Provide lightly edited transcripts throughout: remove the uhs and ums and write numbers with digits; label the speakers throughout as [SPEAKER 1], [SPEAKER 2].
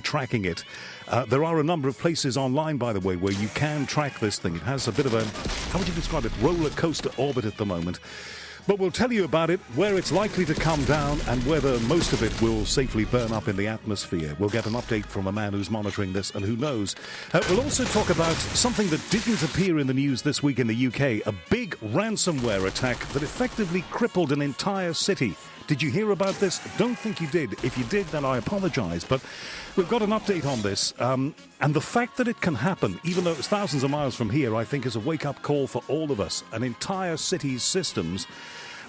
[SPEAKER 1] tracking it. There are a number of places online, by the way, where you can track this thing. It has a bit of a, how would you describe it, roller coaster orbit at the moment. But we'll tell you about it, where it's likely to come down and whether most of it will safely burn up in the atmosphere. We'll get an update from a man who's monitoring this, and who knows. We'll also talk about something that didn't appear in the news this week in the UK, a big ransomware attack that effectively crippled an entire city. Did you hear about this? Don't think you did. If you did, then I apologize. But we've got an update on this. And the fact that it can happen, even though it's thousands of miles from here, I think is a wake-up call for all of us. An entire city's systems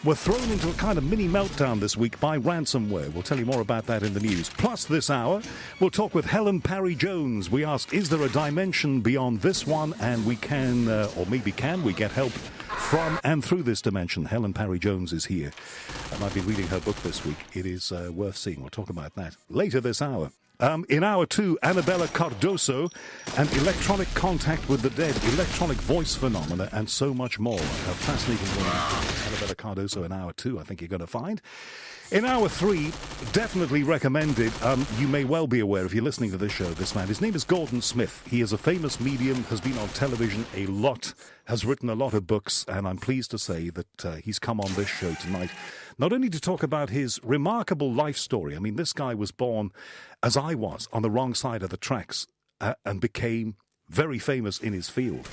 [SPEAKER 1] were thrown into a kind of mini meltdown this week by ransomware. We'll tell you more about that in the news. Plus, this hour, we'll talk with Helen Parry-Jones. We ask, is there a dimension beyond this one? And we can, or maybe can we get help from and through this dimension? Helen Parry-Jones is here, and I've been reading her book this week. It is worth seeing. We'll talk about that later this hour. In hour two, Annabella Cardoso and electronic contact with the dead, electronic voice phenomena, and so much more. A fascinating woman, Annabella Cardoso, in hour two, I think you're going to find. In hour three, definitely recommended. You may well be aware, if you're listening to this show, this man. His name is Gordon Smith. He is a famous medium, has been on television a lot, has written a lot of books, and I'm pleased to say that he's come on this show tonight, not only to talk about his remarkable life story. I mean, this guy was born, as I was, on the wrong side of the tracks, and became very famous in his field.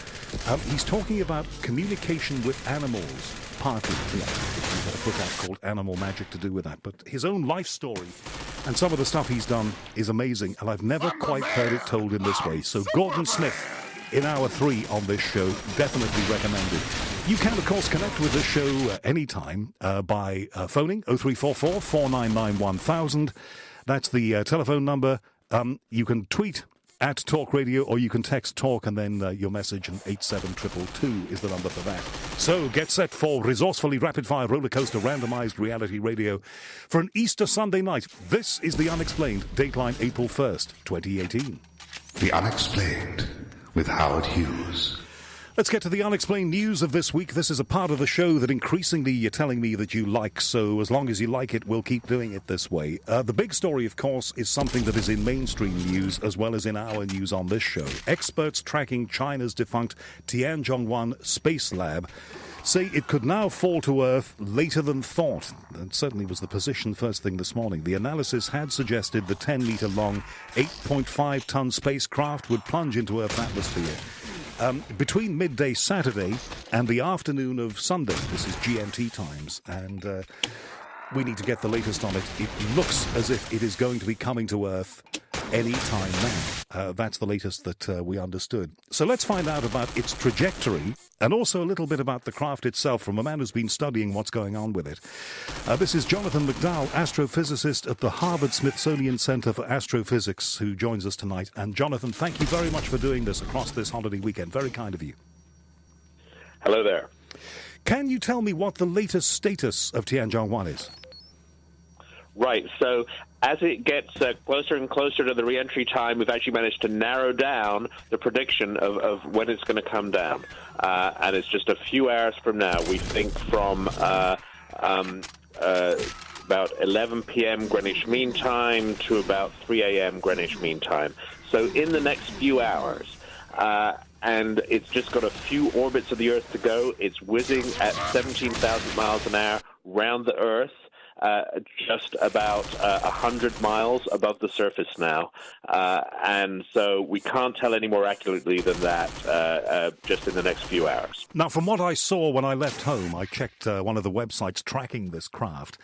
[SPEAKER 1] He's talking about communication with animals, partly. He's got a book out called Animal Magic to do with that. But his own life story and some of the stuff he's done is amazing, and I've never quite heard it told in this way. So Gordon Smith in hour three on this show, definitely recommended. You can, of course, connect with this show anytime by phoning 0344 499 1000. That's the telephone number. You can tweet at Talk Radio, or you can text Talk and then your message, and 87222 is the number for that. So get set for resourcefully rapid-fire rollercoaster randomized reality radio for an Easter Sunday night. This is The Unexplained, Dateline April 1st, 2018.
[SPEAKER 2] The Unexplained with Howard Hughes.
[SPEAKER 1] Let's get to the unexplained news of this week. This is a part of the show that increasingly you're telling me that you like, so as long as you like it, we'll keep doing it this way. The big story, of course, is something that is in mainstream news as well as in our news on this show. Experts tracking China's defunct Tianzhong-1 space lab say it could now fall to Earth later than thought. That certainly was the position first thing this morning. The analysis had suggested the 10-metre-long, 8.5-ton spacecraft would plunge into Earth's atmosphere between midday Saturday and the afternoon of Sunday. This is GMT times, and we need to get the latest on it. It looks as if it is going to be coming to Earth any time now. That's the latest that we understood. So let's find out about its trajectory and also a little bit about the craft itself from a man who's been studying what's going on with it. This is Jonathan McDowell, astrophysicist at the Harvard-Smithsonian Center for Astrophysics, who joins us tonight. And Jonathan, thank you very much for doing this across this holiday weekend. Very kind of you.
[SPEAKER 3] Hello there.
[SPEAKER 1] Can you tell me what the latest status of Tianzhong-1 is?
[SPEAKER 3] Right, so as it gets closer and closer to the re-entry time, we've actually managed to narrow down the prediction of when it's going to come down. And it's just a few hours from now. We think from about 11 p.m. Greenwich Mean Time to about 3 a.m. Greenwich Mean Time. So in the next few hours. And it's just got a few orbits of the Earth to go. It's whizzing at 17,000 miles an hour round the Earth. Just about 100 miles above the surface now. And so we can't tell any more accurately than that just in the next few hours.
[SPEAKER 1] Now, from what I saw when I left home, I checked one of the websites tracking this craft.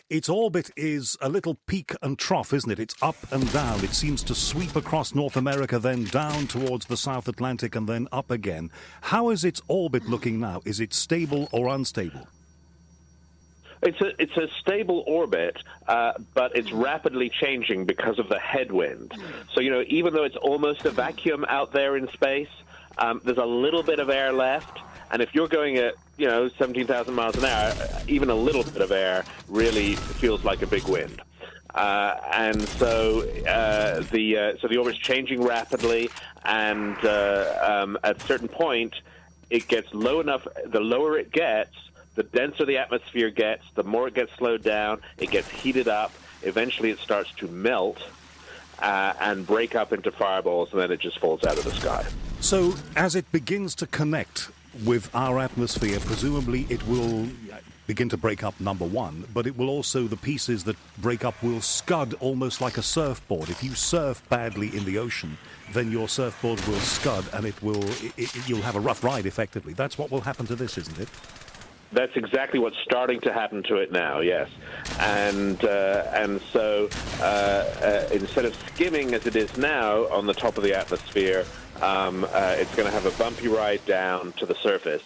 [SPEAKER 1] Its orbit is a little peak and trough, isn't it? It's up and down. It seems to sweep across North America, then down towards the South Atlantic, and then up again. How is its orbit looking now? Is it stable or unstable?
[SPEAKER 3] It's a stable orbit, but it's rapidly changing because of the headwind. So, even though it's almost a vacuum out there in space, there's a little bit of air left. And if you're going at, 17,000 miles an hour, even a little bit of air really feels like a big wind. And so the orbit's changing rapidly, and at a certain point, it gets low enough. The lower it gets, the denser the atmosphere gets, the more it gets slowed down, it gets heated up, eventually it starts to melt, and break up into fireballs, and then it just falls out of the sky.
[SPEAKER 1] So as it begins to connect with our atmosphere, presumably it will begin to break up, number one, but it will also, the pieces that break up will scud almost like a surfboard. If you surf badly in the ocean, then your surfboard will scud and you'll have a rough ride, effectively. That's what will happen to this, isn't it?
[SPEAKER 3] That's exactly what's starting to happen to it now, yes. And so instead of skimming as it is now on the top of the atmosphere, it's going to have a bumpy ride down to the surface.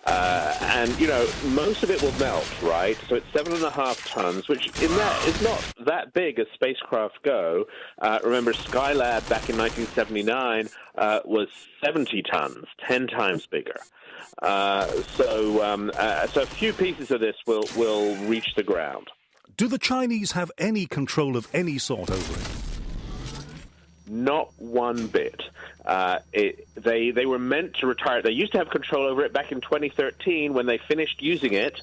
[SPEAKER 3] And, you know, most of it will melt, right? So it's 7.5 tons, which in that is not that big as spacecraft go. Remember, Skylab back in 1979 was 70 tons, 10 times bigger. So a few pieces of this will reach the ground.
[SPEAKER 1] Do the Chinese have any control of any sort over it?
[SPEAKER 3] Not one bit. They were meant to retire. They used to have control over it back in 2013 when they finished using it,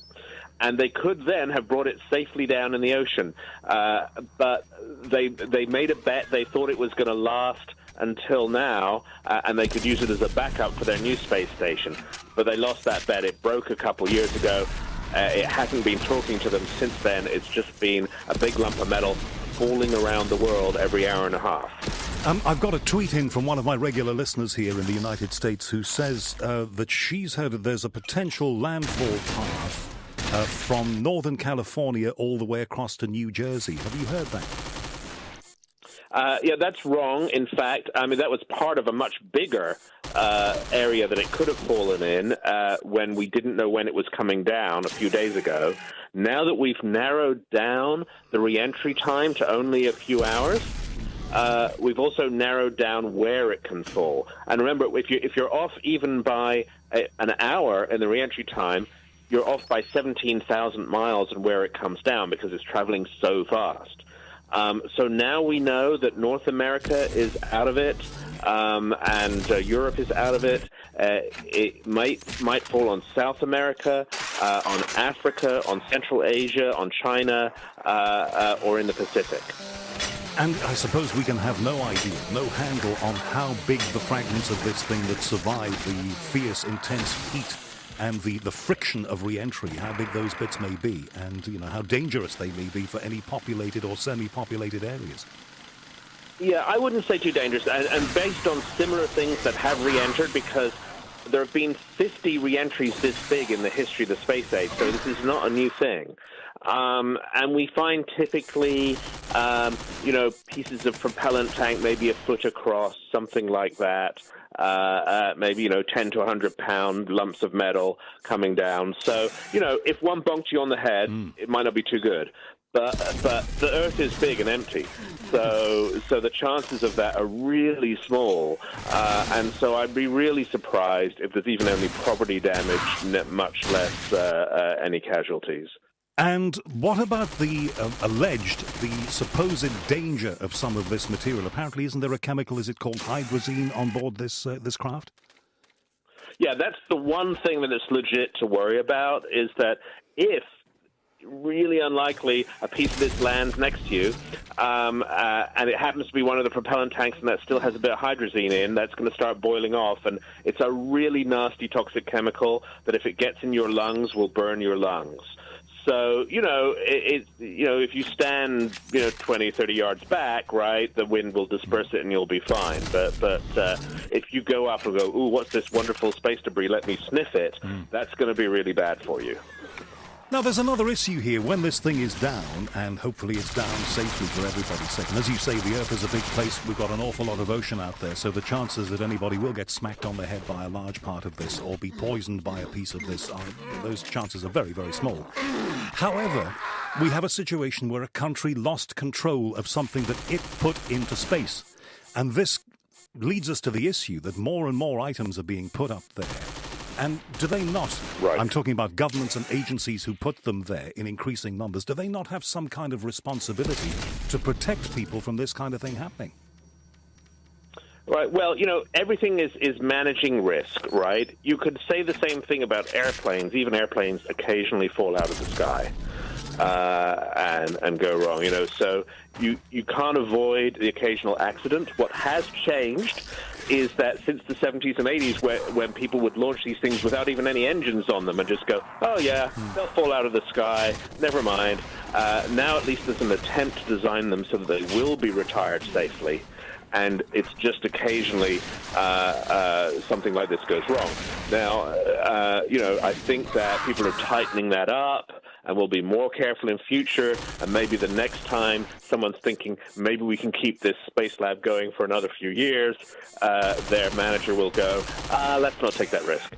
[SPEAKER 3] and they could then have brought it safely down in the ocean. But they made a bet. They thought it was going to last until now, and they could use it as a backup for their new space station. But they lost that bet. It broke a couple years ago. It hasn't been talking to them since then. It's just been a big lump of metal falling around the world every hour and a half.
[SPEAKER 1] I've got a tweet in from one of my regular listeners here in the United States who says that she's heard that there's a potential landfall path from Northern California all the way across to New Jersey. Have you heard that?
[SPEAKER 3] Yeah, that's wrong. In fact, I mean, that was part of a much bigger area that it could have fallen in when we didn't know when it was coming down a few days ago. Now that we've narrowed down the re-entry time to only a few hours, we've also narrowed down where it can fall. And remember, if you're off even by an hour in the re-entry time, you're off by 17,000 miles in where it comes down because it's traveling so fast. So now we know that North America is out of it, and Europe is out of it. It might fall on South America, on Africa, on Central Asia, on China, or in the Pacific.
[SPEAKER 1] And I suppose we can have no idea, no handle on how big the fragments of this thing that survive the fierce, intense heat and the friction of re-entry, how big those bits may be, and you know how dangerous they may be for any populated or semi-populated areas.
[SPEAKER 3] Yeah, I wouldn't say too dangerous, and based on similar things that have re-entered, because there have been 50 re-entries this big in the history of the space age, so this is not a new thing. And we find typically, pieces of propellant tank maybe a foot across, something like that. Maybe, 10 to 100 pound lumps of metal coming down. So, if one bonked you on the head, it might not be too good. But the Earth is big and empty, so the chances of that are really small, and so I'd be really surprised if there's even only property damage, much less any casualties.
[SPEAKER 1] And what about the supposed danger of some of this material? Apparently, isn't there a chemical, is it called hydrazine, on board this craft?
[SPEAKER 3] Yeah, that's the one thing that it's legit to worry about, is that if really unlikely a piece of this lands next to you, and it happens to be one of the propellant tanks and that still has a bit of hydrazine in, that's going to start boiling off, and it's a really nasty toxic chemical that if it gets in your lungs will burn your lungs. So, if you stand, 20, 30 yards back, right, the wind will disperse it and you'll be fine. But if you go up and go, ooh, what's this wonderful space debris, let me sniff it, that's going to be really bad for you.
[SPEAKER 1] Now, there's another issue here. When this thing is down, and hopefully it's down safely for everybody's sake, and as you say, the Earth is a big place. We've got an awful lot of ocean out there, so the chances that anybody will get smacked on the head by a large part of this or be poisoned by a piece of this, those chances are very, very small. However, we have a situation where a country lost control of something that it put into space, and this leads us to the issue that more and more items are being put up there. And do they not,
[SPEAKER 3] right,
[SPEAKER 1] I'm talking about governments and agencies who put them there in increasing numbers, do they not have some kind of responsibility to protect people from this kind of thing happening?
[SPEAKER 3] Right. Well, everything is managing risk, right? You could say the same thing about airplanes. Even airplanes occasionally fall out of the sky. and go wrong. So you can't avoid the occasional accident. What has changed is that since the 70s and 80s, when people would launch these things without even any engines on them and just go, oh yeah, they'll fall out of the sky, never mind. Now at least there's an attempt to design them so that they will be retired safely. And it's just occasionally something like this goes wrong. Now, I think that people are tightening that up and will be more careful in future. And maybe the next time someone's thinking maybe we can keep this space lab going for another few years, their manager will go, let's not take that risk.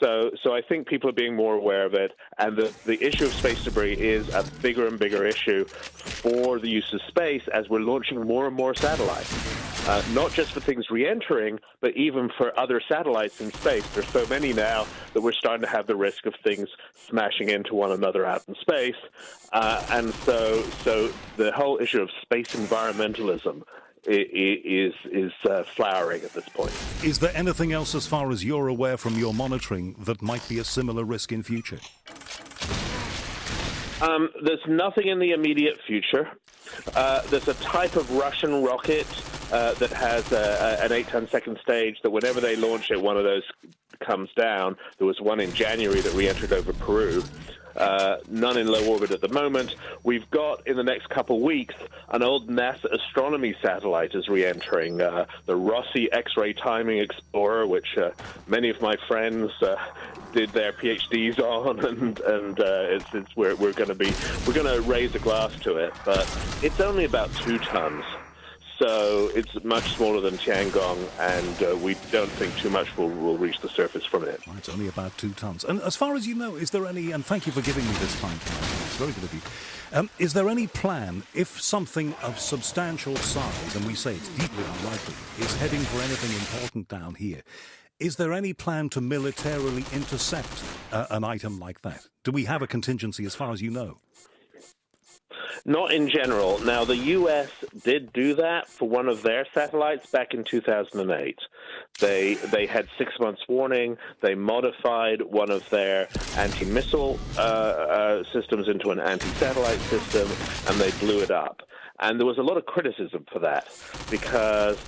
[SPEAKER 3] So I think people are being more aware of it, and the issue of space debris is a bigger and bigger issue for the use of space as we're launching more and more satellites. Not just for things re-entering, but even for other satellites in space. There's so many now that we're starting to have the risk of things smashing into one another out in space. And so the whole issue of space environmentalism is flowering at this point.
[SPEAKER 1] Is there anything else, as far as you're aware from your monitoring, that might be a similar risk in future?
[SPEAKER 3] There's nothing in the immediate future. There's a type of Russian rocket that has an 8-ton second stage that whenever they launch it, one of those comes down. There was one in January that re-entered over Peru. None in low orbit at the moment. We've got, in the next couple of weeks, an old NASA astronomy satellite is re-entering, the Rossi X-ray Timing Explorer, which many of my friends did their PhDs on, and we're going to raise a glass to it, but it's only about 2 tons. So it's much smaller than Tiangong, and we don't think too much will reach the surface from it.
[SPEAKER 1] Right, it's only about 2 tons. And as far as you know, is there any, and thank you for giving me this time, it's very good of you, is there any plan, if something of substantial size, and we say it's deeply unlikely, is heading for anything important down here, is there any plan to militarily intercept an item like that? Do we have a contingency as far as you know?
[SPEAKER 3] Not in general. Now, the U.S. did do that for one of their satellites back in 2008. They had 6 months warning. They modified one of their anti-missile systems into an anti-satellite system, and they blew it up. And there was a lot of criticism for that because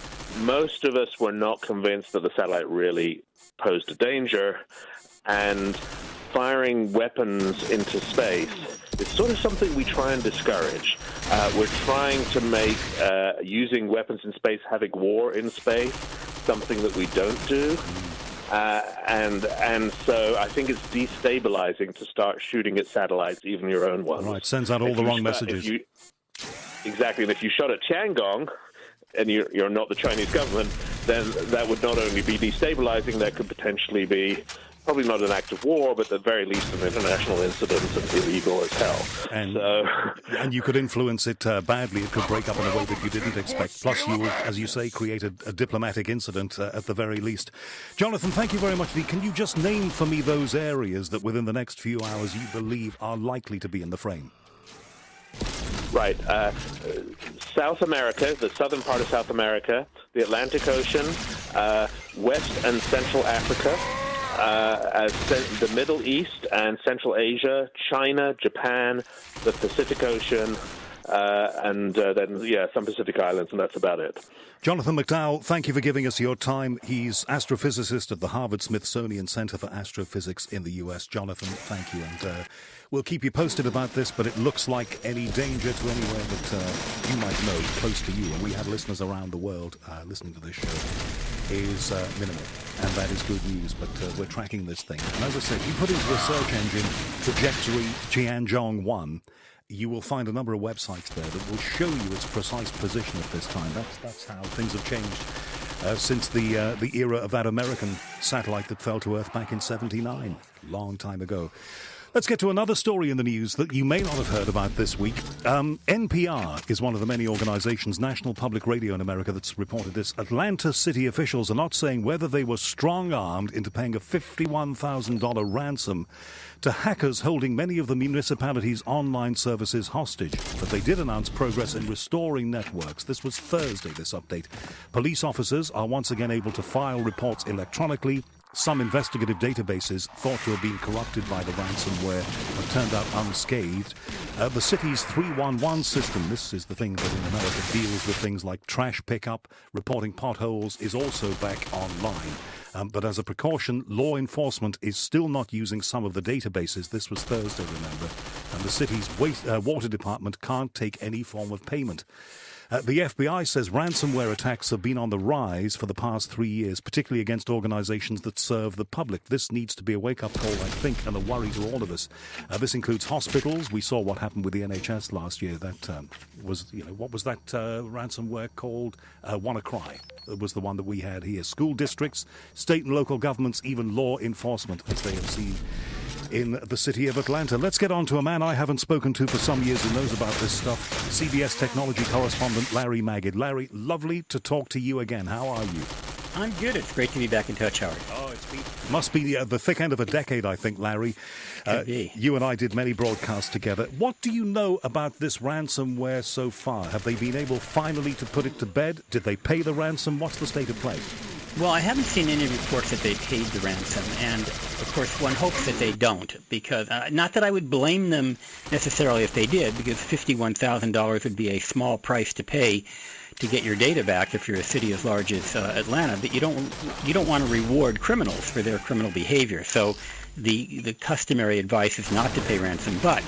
[SPEAKER 3] most of us were not convinced that the satellite really posed a danger, and firing weapons into space is sort of something we try and discourage. We're trying to make using weapons in space, having war in space, something that we don't do. And so I think it's destabilizing to start shooting at satellites, even your own ones.
[SPEAKER 1] Right, sends out all the wrong messages.
[SPEAKER 3] Exactly, and if you shot at Tiangong, and you're not the Chinese government, then that would not only be destabilizing, that could potentially be probably not an act of war, but at the very least an international incident and illegal as hell.
[SPEAKER 1] And you could influence it badly. It could break up in a way that you didn't expect. Plus, you will, as you say, create a diplomatic incident at the very least. Jonathan, thank you very much. Can you just name for me those areas that within the next few hours you believe are likely to be in the frame?
[SPEAKER 3] Right. South America, the southern part of South America, the Atlantic Ocean, West and Central Africa, the Middle East and Central Asia, China, Japan, the Pacific Ocean, and then some Pacific Islands, and that's about it.
[SPEAKER 1] Jonathan McDowell, thank you for giving us your time. He's astrophysicist at the Harvard-Smithsonian Center for Astrophysics in the U.S. Jonathan, thank you, and we'll keep you posted about this, but it looks like any danger to anywhere that you might know close to you, and we have listeners around the world listening to this show, is minimal, and that is good news, but we're tracking this thing. And as I said, you put into a search engine trajectory Tianjong-1, you will find a number of websites there that will show you its precise position at this time. That's how things have changed since the era of that American satellite that fell to Earth back in '79, long time ago. Let's get to another story in the news that you may not have heard about this week. NPR is one of the many organizations, National Public Radio in America, that's reported this. Atlanta city officials are not saying whether they were strong-armed into paying a $51,000 ransom to hackers holding many of the municipality's online services hostage. But they did announce progress in restoring networks. This was Thursday, this update. Police officers are once again able to file reports electronically Some investigative databases thought to have been corrupted by the ransomware have turned out unscathed. The city's 311 system, this is the thing that in America deals with things like trash pickup, reporting potholes, is also back online. But as a precaution, law enforcement is still not using some of the databases. This was Thursday, remember. And the city's water department can't take any form of payment. The FBI says ransomware attacks have been on the rise for the past 3 years, particularly against organizations that serve the public. This needs to be a wake-up call, I think, and a worry to all of us. This includes hospitals. We saw what happened with the NHS last year. That was, what was that ransomware called? WannaCry. It was the one that we had here. School districts, state and local governments, even law enforcement, as they have seen in the city of Atlanta. Let's get on to a man I haven't spoken to for some years who knows about this stuff. CBS technology correspondent Larry Magid. Larry, lovely to talk to you again. How are you?
[SPEAKER 4] I'm good. It's great to be back in touch, Howard.
[SPEAKER 1] Oh, must be the thick end of a decade, I think, Larry.
[SPEAKER 4] Could be.
[SPEAKER 1] You and I did many broadcasts together. What do you know about this ransomware so far? Have they been able finally to put it to bed? Did they pay the ransom? What's the state of play?
[SPEAKER 4] Well, I haven't seen any reports that they paid the ransom, and of course one hopes that they don't, because not that I would blame them necessarily if they did, because $51,000 would be a small price to pay to get your data back if you're a city as large as Atlanta. But you don't want to reward criminals for their criminal behavior. So the customary advice is not to pay ransom. But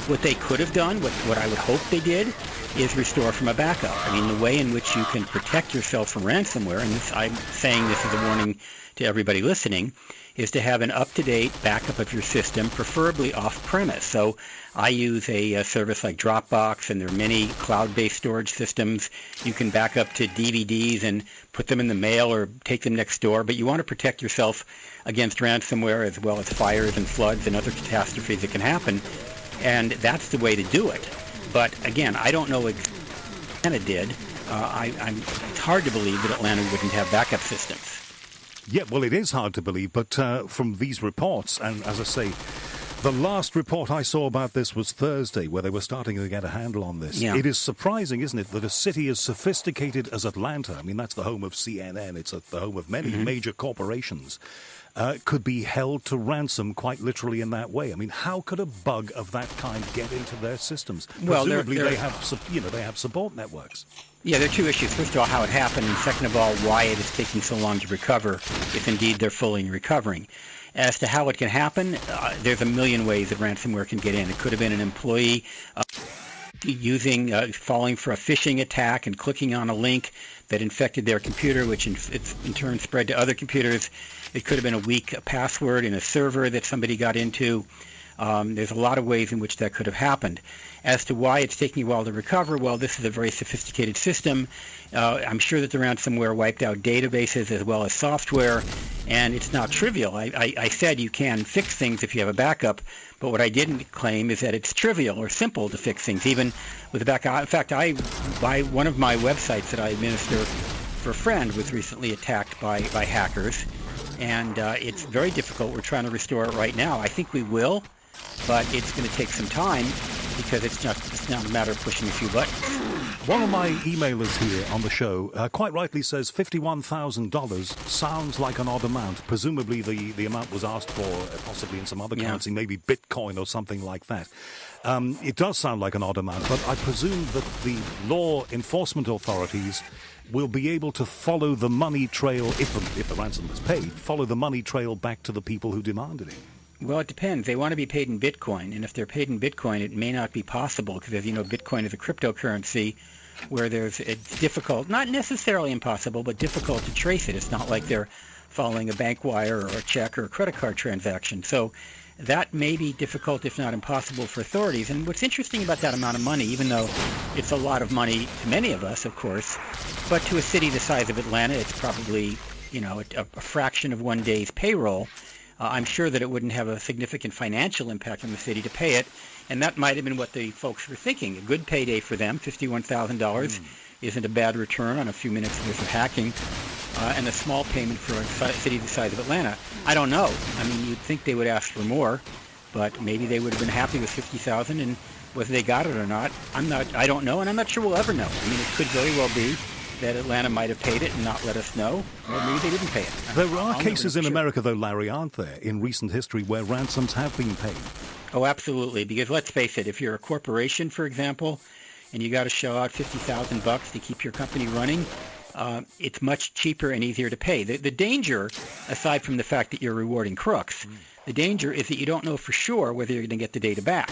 [SPEAKER 4] what they could have done, what I would hope they did, is restore from a backup. I mean, the way in which you can protect yourself from ransomware, and I'm saying this as a warning to everybody listening, is to have an up-to-date backup of your system, preferably off-premise. So I use a service like Dropbox, and there are many cloud-based storage systems. You can back up to DVDs and put them in the mail or take them next door, but you want to protect yourself against ransomware as well as fires and floods and other catastrophes that can happen, and that's the way to do it. But again, I don't know what Atlanta did. It's hard to believe that Atlanta wouldn't have backup systems.
[SPEAKER 1] Yeah, well, it is hard to believe, but from these reports, and as I say, the last report I saw about this was Thursday, where they were starting to get a handle on this.
[SPEAKER 4] Yeah.
[SPEAKER 1] It is surprising, isn't it, that a city as sophisticated as Atlanta, I mean, that's the home of CNN, it's the home of many major corporations, could be held to ransom quite literally in that way. I mean, how could a bug of that kind get into their systems?
[SPEAKER 4] Well,
[SPEAKER 1] Presumably they have support networks.
[SPEAKER 4] Yeah, there are two issues. First of all, how it happened, and second of all, why it is taking so long to recover, if indeed they're fully recovering. As to how it can happen, there's a million ways that ransomware can get in. It could have been an employee falling for a phishing attack and clicking on a link that infected their computer, which in turn spread to other computers. It could have been a weak password in a server that somebody got into. There's a lot of ways in which that could have happened. As to why it's taking a while to recover, well, this is a very sophisticated system. I'm sure that the ransomware wiped out databases as well as software, and it's not trivial. I said you can fix things if you have a backup, but what I didn't claim is that it's trivial or simple to fix things, even with a backup. In fact, one of my websites that I administer for a friend was recently attacked by hackers, and it's very difficult. We're trying to restore it right now. I think we will, but it's going to take some time because it's not a matter of pushing a few buttons.
[SPEAKER 1] One of my emailers here on the show quite rightly says $51,000 sounds like an odd amount. Presumably the amount was asked for possibly in some other currency, maybe Bitcoin or something like that. It does sound like an odd amount, but I presume that the law enforcement authorities will be able to follow the money trail, if the ransom was paid, follow the money trail back to the people who demanded it.
[SPEAKER 4] Well, it depends. They want to be paid in Bitcoin, and if they're paid in Bitcoin, it may not be possible because, as you know, Bitcoin is a cryptocurrency where it's difficult, not necessarily impossible, but difficult to trace it. It's not like they're following a bank wire or a check or a credit card transaction. So that may be difficult, if not impossible, for authorities. And what's interesting about that amount of money, even though it's a lot of money to many of us, of course, but to a city the size of Atlanta, it's probably, a fraction of one day's payroll. I'm sure that it wouldn't have a significant financial impact on the city to pay it, and that might have been what the folks were thinking. A good payday for them, $51,000, isn't a bad return on a few minutes worth of hacking, and a small payment for a city the size of Atlanta. I don't know. I mean, you'd think they would ask for more, but maybe they would have been happy with $50,000, and whether they got it or not, I don't know, and I'm not sure we'll ever know. I mean, it could very well be that Atlanta might have paid it and not let us know, or maybe they didn't pay it.
[SPEAKER 1] There are
[SPEAKER 4] I'll
[SPEAKER 1] cases
[SPEAKER 4] never
[SPEAKER 1] in
[SPEAKER 4] know for
[SPEAKER 1] America, though, Larry, aren't there, in recent history where ransoms have been paid?
[SPEAKER 4] Oh, absolutely. Because let's face it, if you're a corporation, for example, and you got to shell out $50,000 to keep your company running, it's much cheaper and easier to pay. The danger, aside from the fact that you're rewarding crooks, the danger is that you don't know for sure whether you're going to get the data back.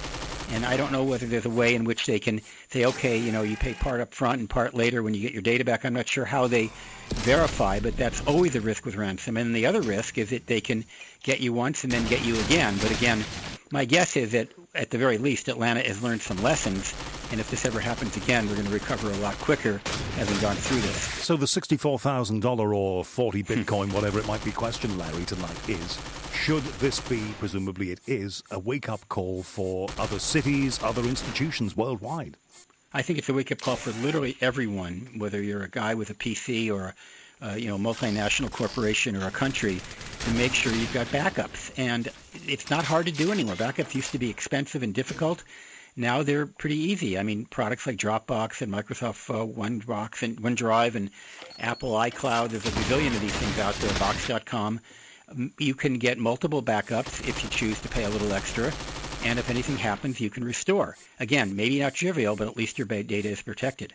[SPEAKER 4] And I don't know whether there's a way in which they can say, okay, you pay part up front and part later when you get your data back. I'm not sure how they verify, but that's always a risk with ransom. And the other risk is that they can get you once and then get you again. But again, my guess is that at the very least, Atlanta has learned some lessons. And if this ever happens again, we're going to recover a lot quicker having gone through this.
[SPEAKER 1] So the $64,000 or 40 Bitcoin, whatever it might be, question, Larry, tonight is, should this be, presumably it is, a wake-up call for other cities, other institutions worldwide?
[SPEAKER 4] I think it's a wake-up call for literally everyone, whether you're a guy with a PC or a multinational corporation or a country, to make sure you've got backups. And it's not hard to do anymore. Backups used to be expensive and difficult. Now they're pretty easy. I mean, products like Dropbox and Microsoft OneDrive and Apple iCloud, there's a bazillion of these things out there, Box.com. You can get multiple backups if you choose to pay a little extra. And if anything happens, you can restore. Again, maybe not trivial, but at least your data is protected.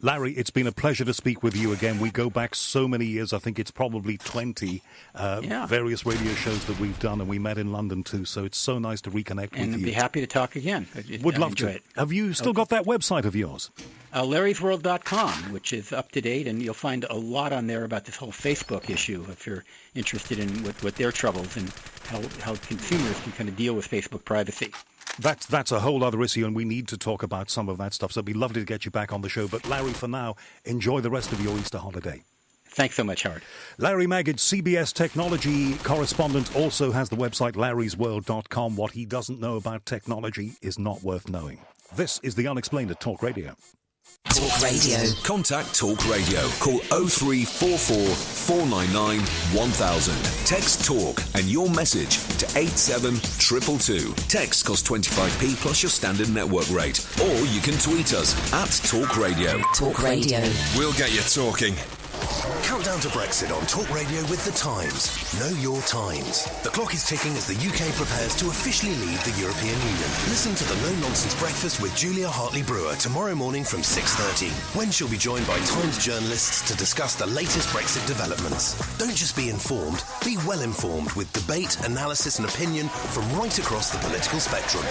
[SPEAKER 1] Larry, it's been a pleasure to speak with you again. We go back so many years. I think it's probably 20 various radio shows that we've done, and we met in London too. So it's so nice to reconnect with you.
[SPEAKER 4] And I'd be happy to talk again.
[SPEAKER 1] Would love to. Have you still got that website of yours?
[SPEAKER 4] Larry'sWorld.com, which is up to date, and you'll find a lot on there about this whole Facebook issue if you're interested in what their troubles and how consumers can kind of deal with Facebook privacy.
[SPEAKER 1] That's a whole other issue, and we need to talk about some of that stuff. So it'd be lovely to get you back on the show. But Larry, for now, enjoy the rest of your Easter holiday.
[SPEAKER 4] Thanks so much, Howard.
[SPEAKER 1] Larry Magid, CBS technology correspondent, also has the website larrysworld.com. What he doesn't know about technology is not worth knowing. This is The Unexplained at Talk Radio.
[SPEAKER 5] Talk Radio. Contact Talk Radio. Call 0344 499 1000. Text Talk and your message to 87222. Text costs 25p plus your standard network rate. Or you can tweet us at Talk Radio.
[SPEAKER 6] Talk Radio.
[SPEAKER 5] We'll get you talking.
[SPEAKER 7] Countdown to Brexit on Talk Radio with The Times. Know your times. The clock is ticking as the UK prepares to officially leave the European Union. Listen to the No Nonsense Breakfast with Julia Hartley-Brewer tomorrow morning from 6:30, when she'll be joined by Times journalists to discuss the latest Brexit developments. Don't just be informed, be well informed with debate, analysis and opinion from right across the political spectrum.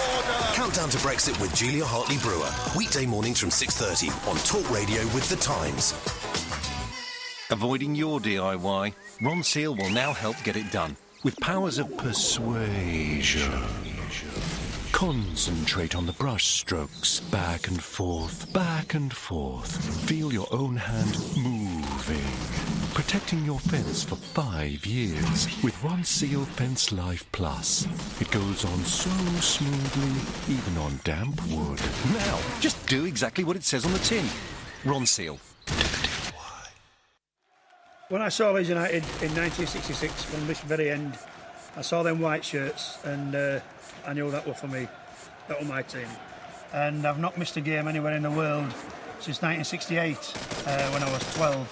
[SPEAKER 7] Countdown to Brexit with Julia Hartley-Brewer. Weekday mornings from 6:30 on Talk Radio with The Times.
[SPEAKER 8] Avoiding your DIY? Ron Seal will now help get it done with powers of persuasion. Concentrate on the brush strokes, back and forth, back and forth. Feel your own hand moving. Protecting your fence for 5 years with Ron Seal Fence Life Plus. It goes on so smoothly, even on damp wood. Now, just do exactly what it says on the tin. Ron Seal.
[SPEAKER 9] When I saw Leeds United in 1966, from this very end, I saw them white shirts, and I knew that were for me. That was my team. And I've not missed a game anywhere in the world since 1968, when I was 12.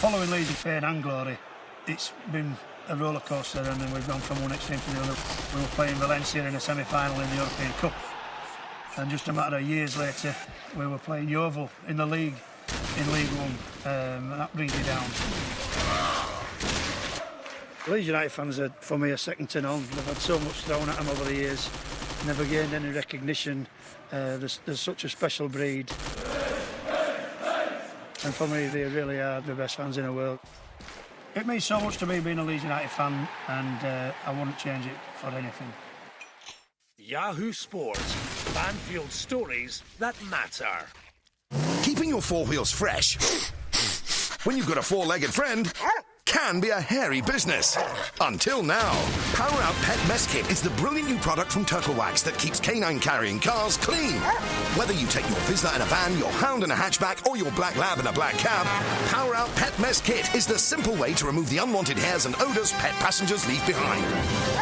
[SPEAKER 9] Following Leeds in pain and glory, it's been a roller coaster, and then we've gone from one extreme to the other. We were playing Valencia in a semi-final in the European Cup. And just a matter of years later, we were playing Yeovil in the league, in League One, and that brings you down. Leeds United fans are, for me, are second to none. They've had so much thrown at them over the years, never gained any recognition. There's such a special breed. And for me, they really are the best fans in the world. It means so much to me being a Leeds United fan, and I wouldn't change it for anything.
[SPEAKER 10] Yahoo Sports. Banfield stories that matter.
[SPEAKER 7] Keeping your four wheels fresh when you've got a four-legged friend can be a hairy business. Until now. Power Out Pet Mess Kit is the brilliant new product from Turtle Wax that keeps canine carrying cars clean. Whether you take your Vizsla in a van, your hound in a hatchback, or your black lab in a black cab, Power Out Pet Mess Kit is the simple way to remove the unwanted hairs and odours pet passengers leave behind.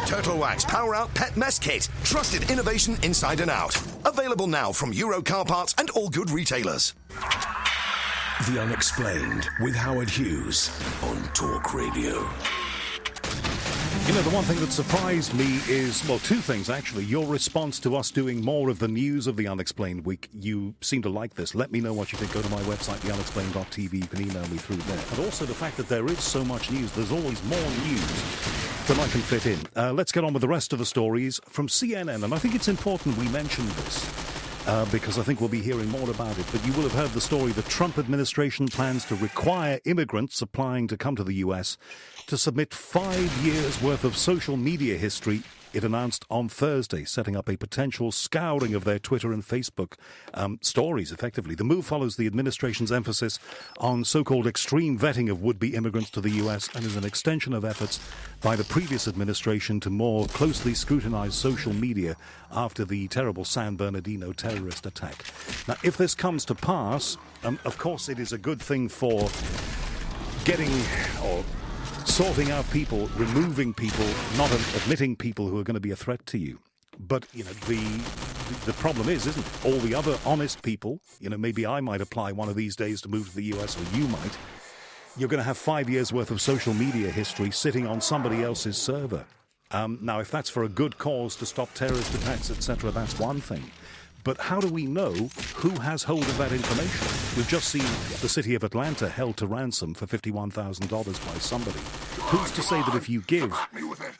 [SPEAKER 7] Turtle Wax Power Out Pet Mess Kit. Trusted innovation inside and out. Available now from Euro Car Parts and all good retailers.
[SPEAKER 5] The Unexplained with Howard Hughes on Talk Radio.
[SPEAKER 1] You know, the one thing that surprised me is, well, two things, actually. Your response to us doing more of the news of The Unexplained Week. You seem to like this. Let me know what you think. Go to my website, theunexplained.tv. You can email me through there. But also the fact that there is so much news. There's always more news than I can fit in. Let's get on with the rest of the stories from CNN. And I think it's important we mention this. Because I think we'll be hearing more about it. But you will have heard the story. The Trump administration plans to require immigrants applying to come to the U.S. to submit 5 years' worth of social media history, it announced on Thursday, setting up a potential scouring of their Twitter and Facebook stories, effectively. The move follows the administration's emphasis on so-called extreme vetting of would-be immigrants to the U.S. and is an extension of efforts by the previous administration to more closely scrutinize social media after the terrible San Bernardino terrorist attack. Now, if this comes to pass, of course it is a good thing for getting or sorting out people, removing people, not admitting people who are going to be a threat to you. But, you know, the problem is, isn't it? All the other honest people, you know, maybe I might apply one of these days to move to the US, or you might. You're going to have 5 years' worth of social media history sitting on somebody else's server. Now, if that's for a good cause to stop terrorist attacks, etc., that's one thing. But how do we know who has hold of that information? We've just seen the city of Atlanta held to ransom for $51,000 by somebody. Who's to say that if you give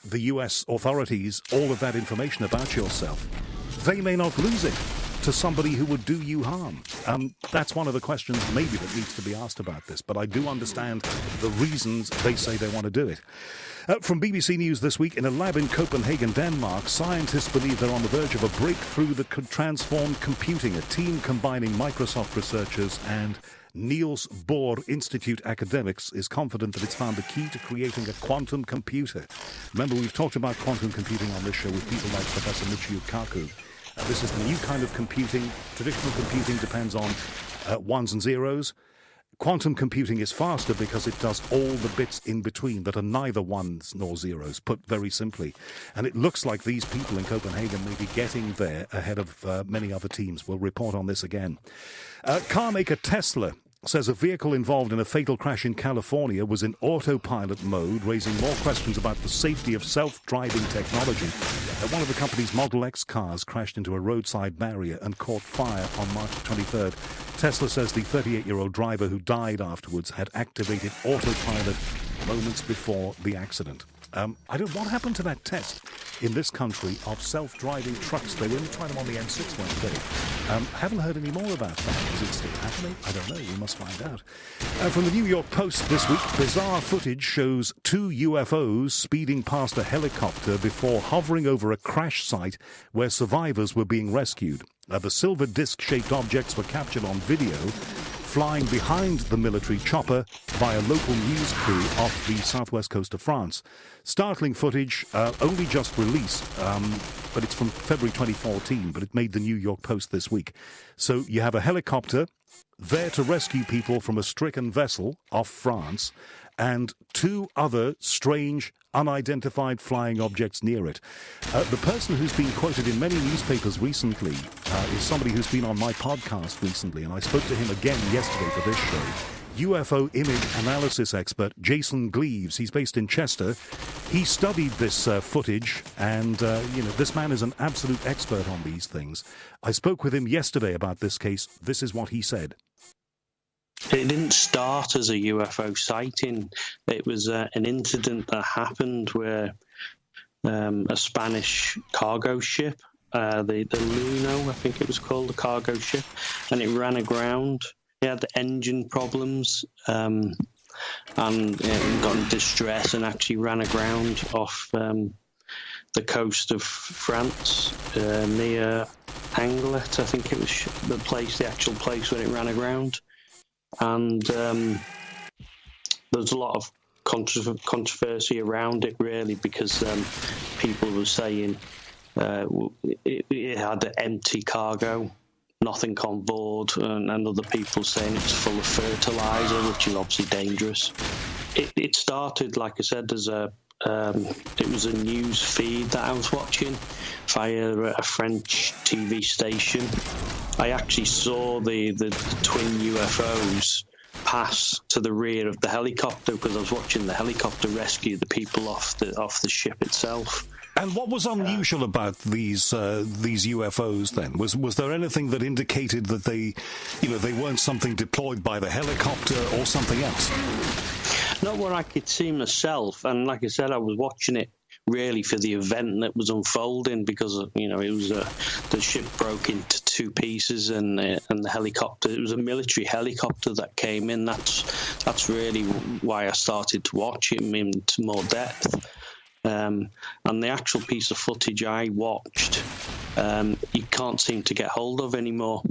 [SPEAKER 1] the U.S. authorities all of that information about yourself, they may not lose it to somebody who would do you harm? That's one of the questions maybe that needs to be asked about this. But I do understand the reasons they say they want to do it. From BBC News this week, in a lab in Copenhagen, Denmark, scientists believe they're on the verge of a breakthrough that could transform computing. A team combining Microsoft researchers and Niels Bohr Institute academics is confident that it's found the key to creating a quantum computer. Remember, we've talked about quantum computing on this show with people like Professor Michio Kaku. This is the new kind of computing. Traditional computing depends on ones and zeros. Quantum computing is faster because it does all the bits in between that are neither ones nor zeros, put very simply. And it looks like these people in Copenhagen may be getting there ahead of many other teams. We'll report on this again. Car maker Tesla says a vehicle involved in a fatal crash in California was in autopilot mode, raising more questions about the safety of self-driving technology. One of the company's Model X cars crashed into a roadside barrier and caught fire on March 23rd. Tesla says the 38-year-old driver who died afterwards had activated autopilot moments before the accident. What happened to that test in this country of self-driving trucks? They were only trying them on the M6 one day. Haven't heard any more about that. Is it still happening? I don't know. We must find out. From the New York Post this week, bizarre footage shows 2 UFOs speeding past a helicopter before hovering over a crash site where survivors were being rescued. The silver disc-shaped objects were captured on video, flying behind the military chopper by a local news crew off the southwest coast of France. Startling footage, only just released, but it's from February 2014, but it made the New York Post this week. So you have a helicopter there to rescue people from a stricken vessel off France, and 2 other strange, unidentified flying objects near it. The person who's been quoted in many newspapers recently is somebody who's been on my podcast recently, and I spoke to him again yesterday for this show. UFO image analysis expert Jason Gleaves. He's based in Chester. He studied this footage, and this man is an absolute expert on these things. I spoke with him yesterday about this case. This is what he said.
[SPEAKER 6] It didn't start as a UFO sighting. It was an incident that happened where a Spanish cargo ship, the Luno, I think it was called, the cargo ship, and it ran aground. It had the engine problems and got in distress and actually ran aground off the coast of France near Anglet. I think it was the actual place where it ran aground. And there's a lot of controversy around it, really, because people were saying it had an empty cargo, nothing on board, and other people saying it's full of fertilizer, which is obviously dangerous. It started, like I said, as it was a news feed that I was watching via a French TV station. I actually saw the twin UFOs pass to the rear of the helicopter because I was watching the helicopter rescue the people off the ship itself.
[SPEAKER 1] And what was unusual about these UFOs then? Was there anything that indicated that they weren't something deployed by the helicopter or something else?
[SPEAKER 6] Not what I could see myself, and like I said, I was watching it really for the event that was unfolding because it was the ship broke into two pieces and the helicopter. It was a military helicopter that came in. That's really why I started to watch it into more depth. And the actual piece of footage I watched, you can't seem to get hold of anymore.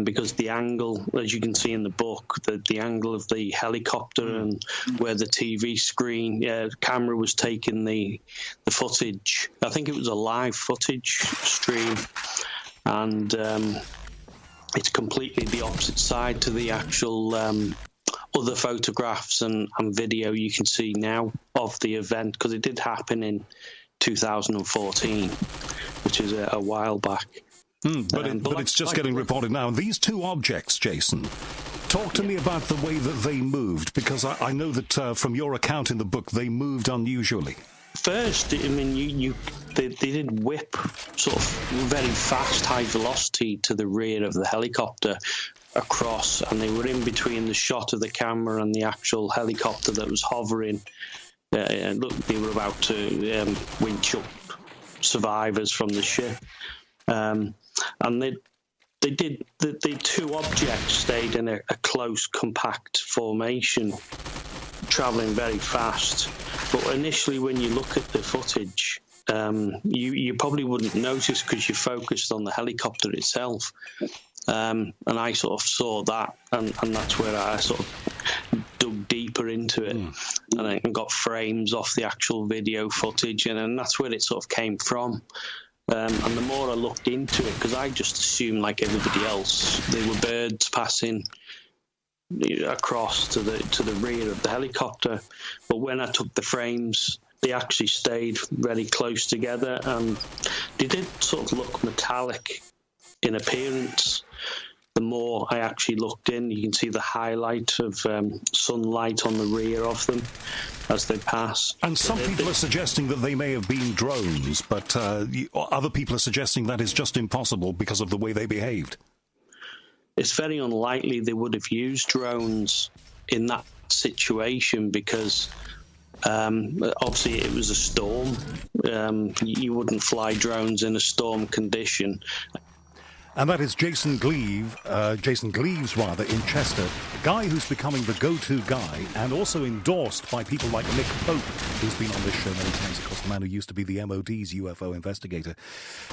[SPEAKER 6] Because the angle, as you can see in the book, the angle of the helicopter and where the TV screen camera was taking the footage, I think it was a live footage stream, and it's completely the opposite side to the actual other photographs and video you can see now of the event, because it did happen in 2014, which is a while back.
[SPEAKER 1] But it's just getting reported now. And these two objects, Jason, talk to me about the way that they moved, because I know that from your account in the book, they moved unusually.
[SPEAKER 6] First, I mean, they did whip sort of very fast, high velocity to the rear of the helicopter across, and they were in between the shot of the camera and the actual helicopter that was hovering. Look, they were about to winch up survivors from the ship. And the two objects stayed in a close, compact formation, travelling very fast. But initially, when you look at the footage, you probably wouldn't notice because you're focused on the helicopter itself. And I sort of saw that, and that's where I sort of dug deeper into it, and I got frames off the actual video footage, and that's where it sort of came from. And the more I looked into it, because I just assumed, like everybody else, they were birds passing across to the rear of the helicopter. But when I took the frames, they actually stayed very close together, and they did sort of look metallic in appearance. The more I actually looked in, you can see the highlight of sunlight on the rear of them as they pass.
[SPEAKER 1] And some people are suggesting that they may have been drones, but other people are suggesting that is just impossible because of the way they behaved.
[SPEAKER 6] It's very unlikely they would have used drones in that situation because obviously it was a storm. You wouldn't fly drones in a storm condition.
[SPEAKER 1] And that is Jason Gleaves in Chester, a guy who's becoming the go-to guy and also endorsed by people like Nick Pope, who's been on this show many times, of course, the man who used to be the MOD's UFO investigator.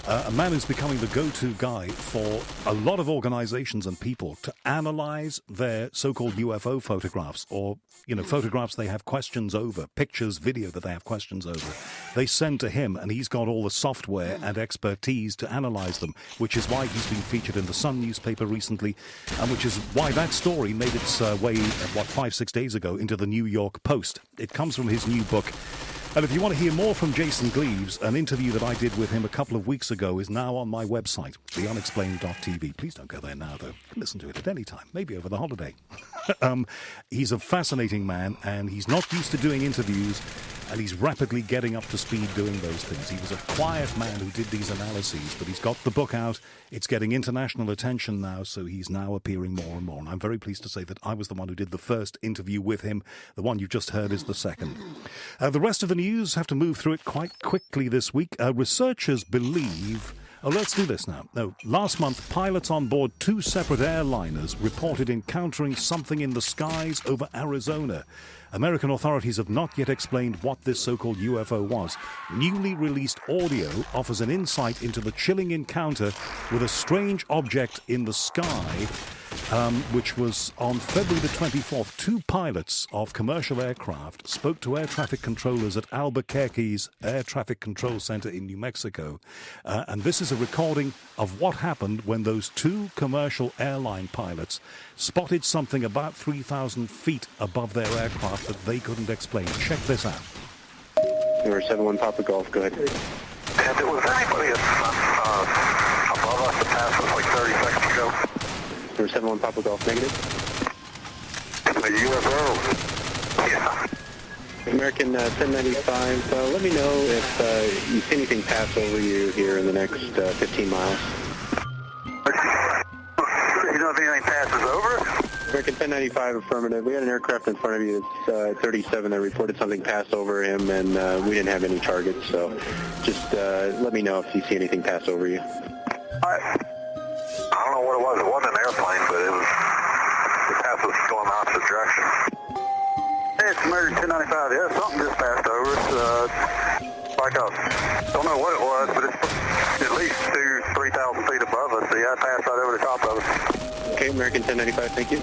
[SPEAKER 1] A man who's becoming the go-to guy for a lot of organizations and people to analyze their so-called UFO photographs, or, photographs they have questions over, pictures, video that they have questions over. They send to him, and he's got all the software and expertise to analyze them, which is why he's been featured in the Sun newspaper recently, and which is why that story made its way, 5-6 days ago, into the New York Post. It comes from his new book. And if you want to hear more from Jason Gleaves, an interview that I did with him a couple of weeks ago is now on my website, theunexplained.tv. Please don't go there now, though. You can listen to it at any time, maybe over the holiday. He's a fascinating man, and he's not used to doing interviews, and he's rapidly getting up to speed doing those things. He was a quiet man who did these analyses, but he's got the book out. It's getting international attention now, so he's now appearing more and more. And I'm very pleased to say that I was the one who did the first interview with him. The one you've just heard is the second. The rest of the news, have to move through it quite quickly this week. Researchers believe... let's do this now. Last month, pilots on board two separate airliners reported encountering something in the skies over Arizona. American authorities have not yet explained what this so-called UFO was. Newly released audio offers an insight into the chilling encounter with a strange object in the sky. which was on February the 24th. Two pilots of commercial aircraft spoke to air traffic controllers at Albuquerque's Air Traffic Control Center in New Mexico. And this is a recording of what happened when those two commercial airline pilots spotted something about 3,000 feet above their aircraft that they couldn't explain. Check this out.
[SPEAKER 11] Number 71 Papa Golf, go ahead.
[SPEAKER 12] And it was anybody above us that passed us like 30 seconds ago?
[SPEAKER 11] Number 71 Papa Golf, negative.
[SPEAKER 12] The UFO. Yeah.
[SPEAKER 11] American 1095, let me know if you see anything pass over you here in the next 15 miles.
[SPEAKER 12] You know if anything passes over?
[SPEAKER 11] American 1095, affirmative. We had an aircraft in front of you that's 37 that reported something pass over him, and we didn't have any targets, so just let me know if you see anything pass over you.
[SPEAKER 12] I don't know what it was. It wasn't an airplane, but the path was going the opposite direction. Hey, it's American 1095. Yeah, something just passed over us. Like don't know what it was, but it's at least 2,000-3,000 feet above us. So yeah, it passed right over the top of us.
[SPEAKER 11] Okay, American 1095, thank you.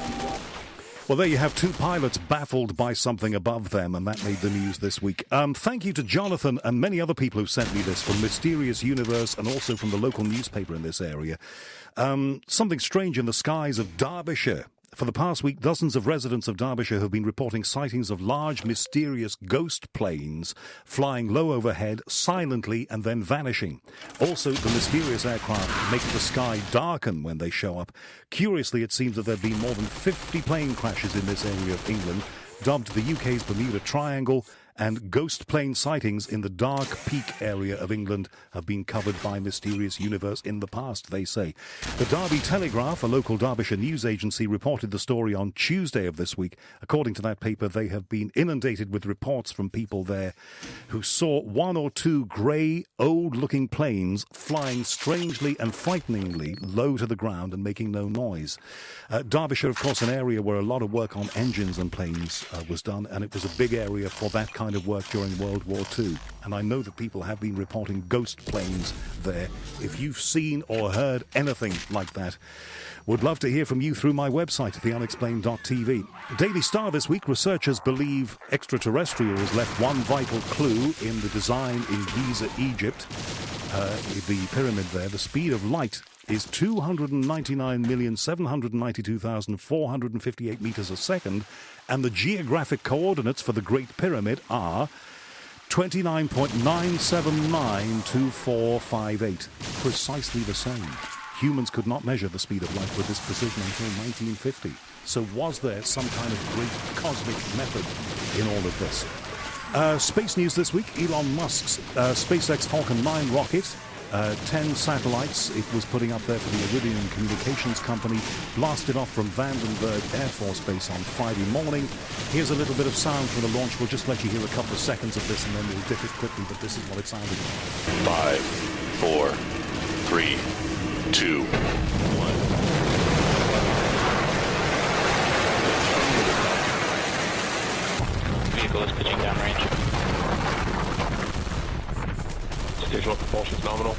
[SPEAKER 1] Well, there you have two pilots baffled by something above them, and that made the news this week. Thank you to Jonathan and many other people who sent me this from Mysterious Universe and also from the local newspaper in this area. Something strange in the skies of Derbyshire. For the past week, dozens of residents of Derbyshire have been reporting sightings of large, mysterious ghost planes flying low overhead, silently, and then vanishing. Also, the mysterious aircraft make the sky darken when they show up. Curiously, it seems that there have been more than 50 plane crashes in this area of England, dubbed the UK's Bermuda Triangle, and ghost plane sightings in the Dark Peak area of England have been covered by Mysterious Universe in the past, they say. The Derby Telegraph, a local Derbyshire news agency, reported the story on Tuesday of this week. According to that paper, they have been inundated with reports from people there who saw one or two grey, old-looking planes flying strangely and frighteningly low to the ground and making no noise. Derbyshire, of course, an area where a lot of work on engines and planes was done, and it was a big area for that kind of work during World War II. And I know that people have been reporting ghost planes there. If you've seen or heard anything like that, would love to hear from you through my website, theunexplained.tv. Daily Star this week, researchers believe extraterrestrials left one vital clue in the design in Giza, Egypt. The pyramid there, the speed of light is 299,792,458 meters a second, and the geographic coordinates for the Great Pyramid are 29.9792458. Precisely the same. Humans could not measure the speed of light with this precision until 1950. So was there some kind of great cosmic method in all of this? Space news this week, Elon Musk's SpaceX Falcon 9 rocket, 10 satellites it was putting up there for the Iridium Communications Company, blasted off from Vandenberg Air Force Base on Friday morning. Here's a little bit of sound from the launch. We'll just let you hear a couple of seconds of this and then we'll dip it quickly, but this is what it sounded like. 5, 4, 3, 2, 1.
[SPEAKER 13] Vehicle is pitching downrange.
[SPEAKER 14] Visual propulsion's nominal.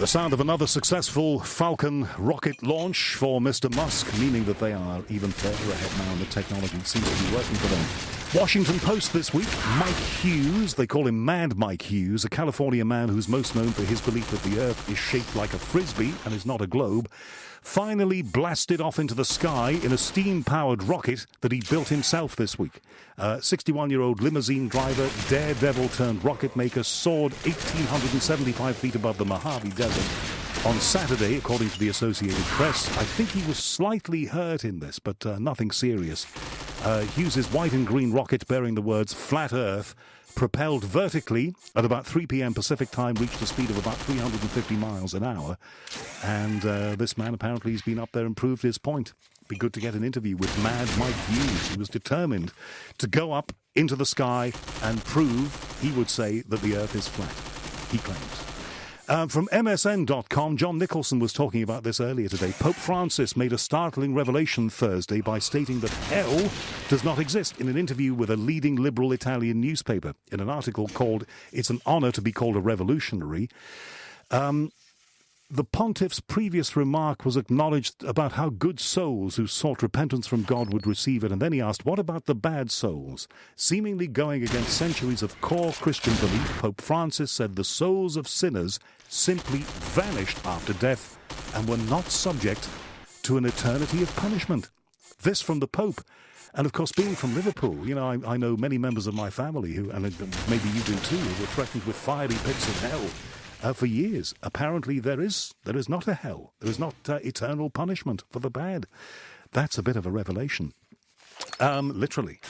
[SPEAKER 1] The sound of another successful Falcon rocket launch for Mr. Musk, meaning that they are even further ahead now and the technology seems to be working for them. Washington Post this week, Mike Hughes, they call him Mad Mike Hughes, a California man who's most known for his belief that the Earth is shaped like a frisbee and is not a globe, finally blasted off into the sky in a steam-powered rocket that he built himself this week. 61-year-old limousine driver, daredevil-turned-rocket maker, soared 1,875 feet above the Mojave Desert. On Saturday, according to the Associated Press, I think he was slightly hurt in this, but nothing serious. Hughes' white and green rocket bearing the words Flat Earth, propelled vertically at about 3 p.m. Pacific time, reached a speed of about 350 miles an hour. And this man apparently has been up there and proved his point. Be good to get an interview with Mad Mike Hughes. He was determined to go up into the sky and prove, he would say, that the Earth is flat. He claims. From MSN.com, John Nicholson was talking about this earlier today. Pope Francis made a startling revelation Thursday by stating that hell does not exist in an interview with a leading liberal Italian newspaper. In an article called "It's an Honor to be Called a Revolutionary," the pontiff's previous remark was acknowledged about how good souls who sought repentance from God would receive it, and then he asked, what about the bad souls? Seemingly going against centuries of core Christian belief, Pope Francis said the souls of sinners simply vanished after death and were not subject to an eternity of punishment. This from the Pope. And, of course, being from Liverpool, you know, I know many members of my family who, and maybe you do too, who were threatened with fiery pits of hell for years. Apparently there is not a hell. There is not eternal punishment for the bad. That's a bit of a revelation. Literally.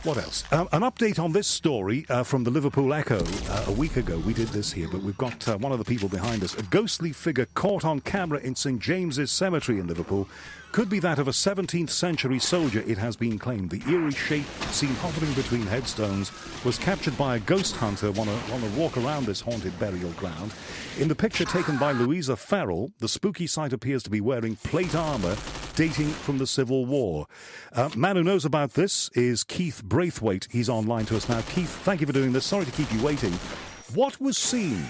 [SPEAKER 1] What else? An update on this story from the Liverpool Echo a week ago. We did this here, but we've got one of the people behind us. A ghostly figure caught on camera in St James's Cemetery in Liverpool. Could be that of a 17th century soldier, it has been claimed. The eerie shape seen hovering between headstones was captured by a ghost hunter on a walk around this haunted burial ground. In the picture taken by Louisa Farrell, the spooky sight appears to be wearing plate armour dating from the Civil War. Man who knows about this is Keith Braithwaite. He's online to us now. Keith, thank you for doing this. Sorry to keep you waiting. What was seen?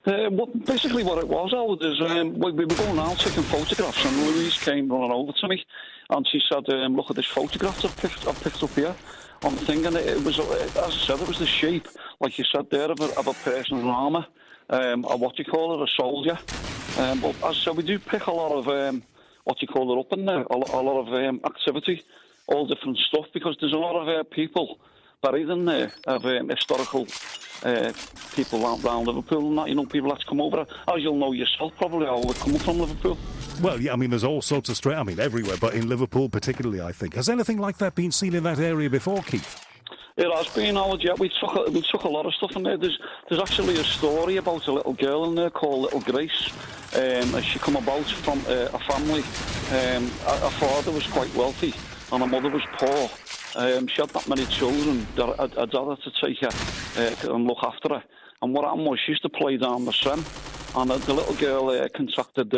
[SPEAKER 13] Basically what it was, Howard, is we were going out taking photographs, and Louise came running over to me and she said, look at this photograph I've picked up here on the thing, and it was, as I said, it was the shape, like you said there, of a person in armour, a soldier. But as I said, we do pick a lot of, up in there, a lot of activity, all different stuff, because there's a lot of people buried in there of historical people around Liverpool and that, you know, people that's come over, as you'll know yourself probably, all coming from Liverpool.
[SPEAKER 1] Well, yeah, I mean, there's all sorts of everywhere, but in Liverpool particularly, I think. Has anything like that been seen in that area before, Keith?
[SPEAKER 13] It has been, Howard, yeah. We took a lot of stuff in there. There's actually a story about a little girl in there called Little Grace. As she come about from a family, her father was quite wealthy and her mother was poor. She had that many children that her dad had to take her and look after her. And what happened was she used to play down the Seine, and the little girl contracted,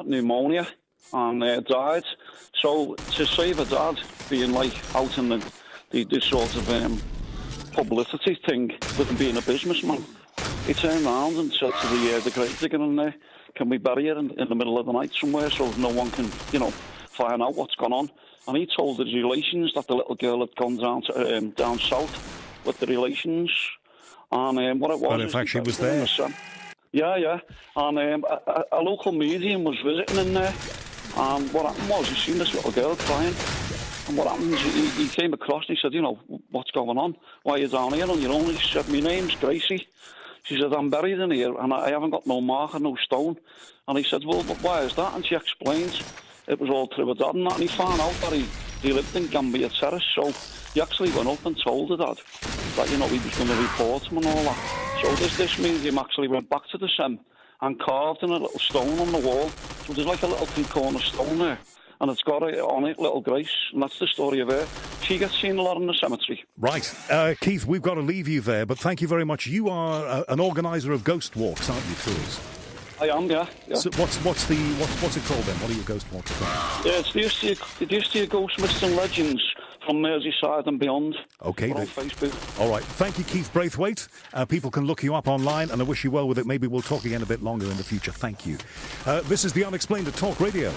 [SPEAKER 13] pneumonia, and died. So to save her dad, being like out in this sort of publicity thing with being a businessman, he turned around and said to the grave digger in there, can we bury her in the middle of the night somewhere so no one can, find out what's gone on? And he told his relations that the little girl had gone down south with the relations. And what it was...
[SPEAKER 1] Well, in fact, she was there.
[SPEAKER 13] Yeah. And a local medium was visiting in there. And what happened was, he seen this little girl crying. And what happened is he came across and he said, what's going on? Why are you down here on your own? She said, my name's Gracie. She said, I'm buried in here and I haven't got no marker, no stone. And he said, well, why is that? And she explained it was all through her dad and that. And he found out that he lived in Gambia Terrace. So he actually went up and told her dad that, he was going to report him and all that. So this medium actually went back to the Seine and carved in a little stone on the wall. So there's like a little three-corner stone there. And it's got on it Little Grace, and that's the story of her. She gets seen a lot in the cemetery.
[SPEAKER 1] Right. Keith, we've got to leave you there, but thank you very much. You are an organiser of ghost walks, aren't you, tours?
[SPEAKER 13] I am, yeah.
[SPEAKER 1] So what's it called then? What are your ghost walks about?
[SPEAKER 13] Yeah, it's the History of Ghost Myths and Legends from Merseyside and beyond.
[SPEAKER 1] Okay.
[SPEAKER 13] On Facebook.
[SPEAKER 1] All right. Thank you, Keith Braithwaite. People can look you up online, and I wish you well with it. Maybe we'll talk again a bit longer in the future. Thank you. This is The Unexplained at Talk Radio.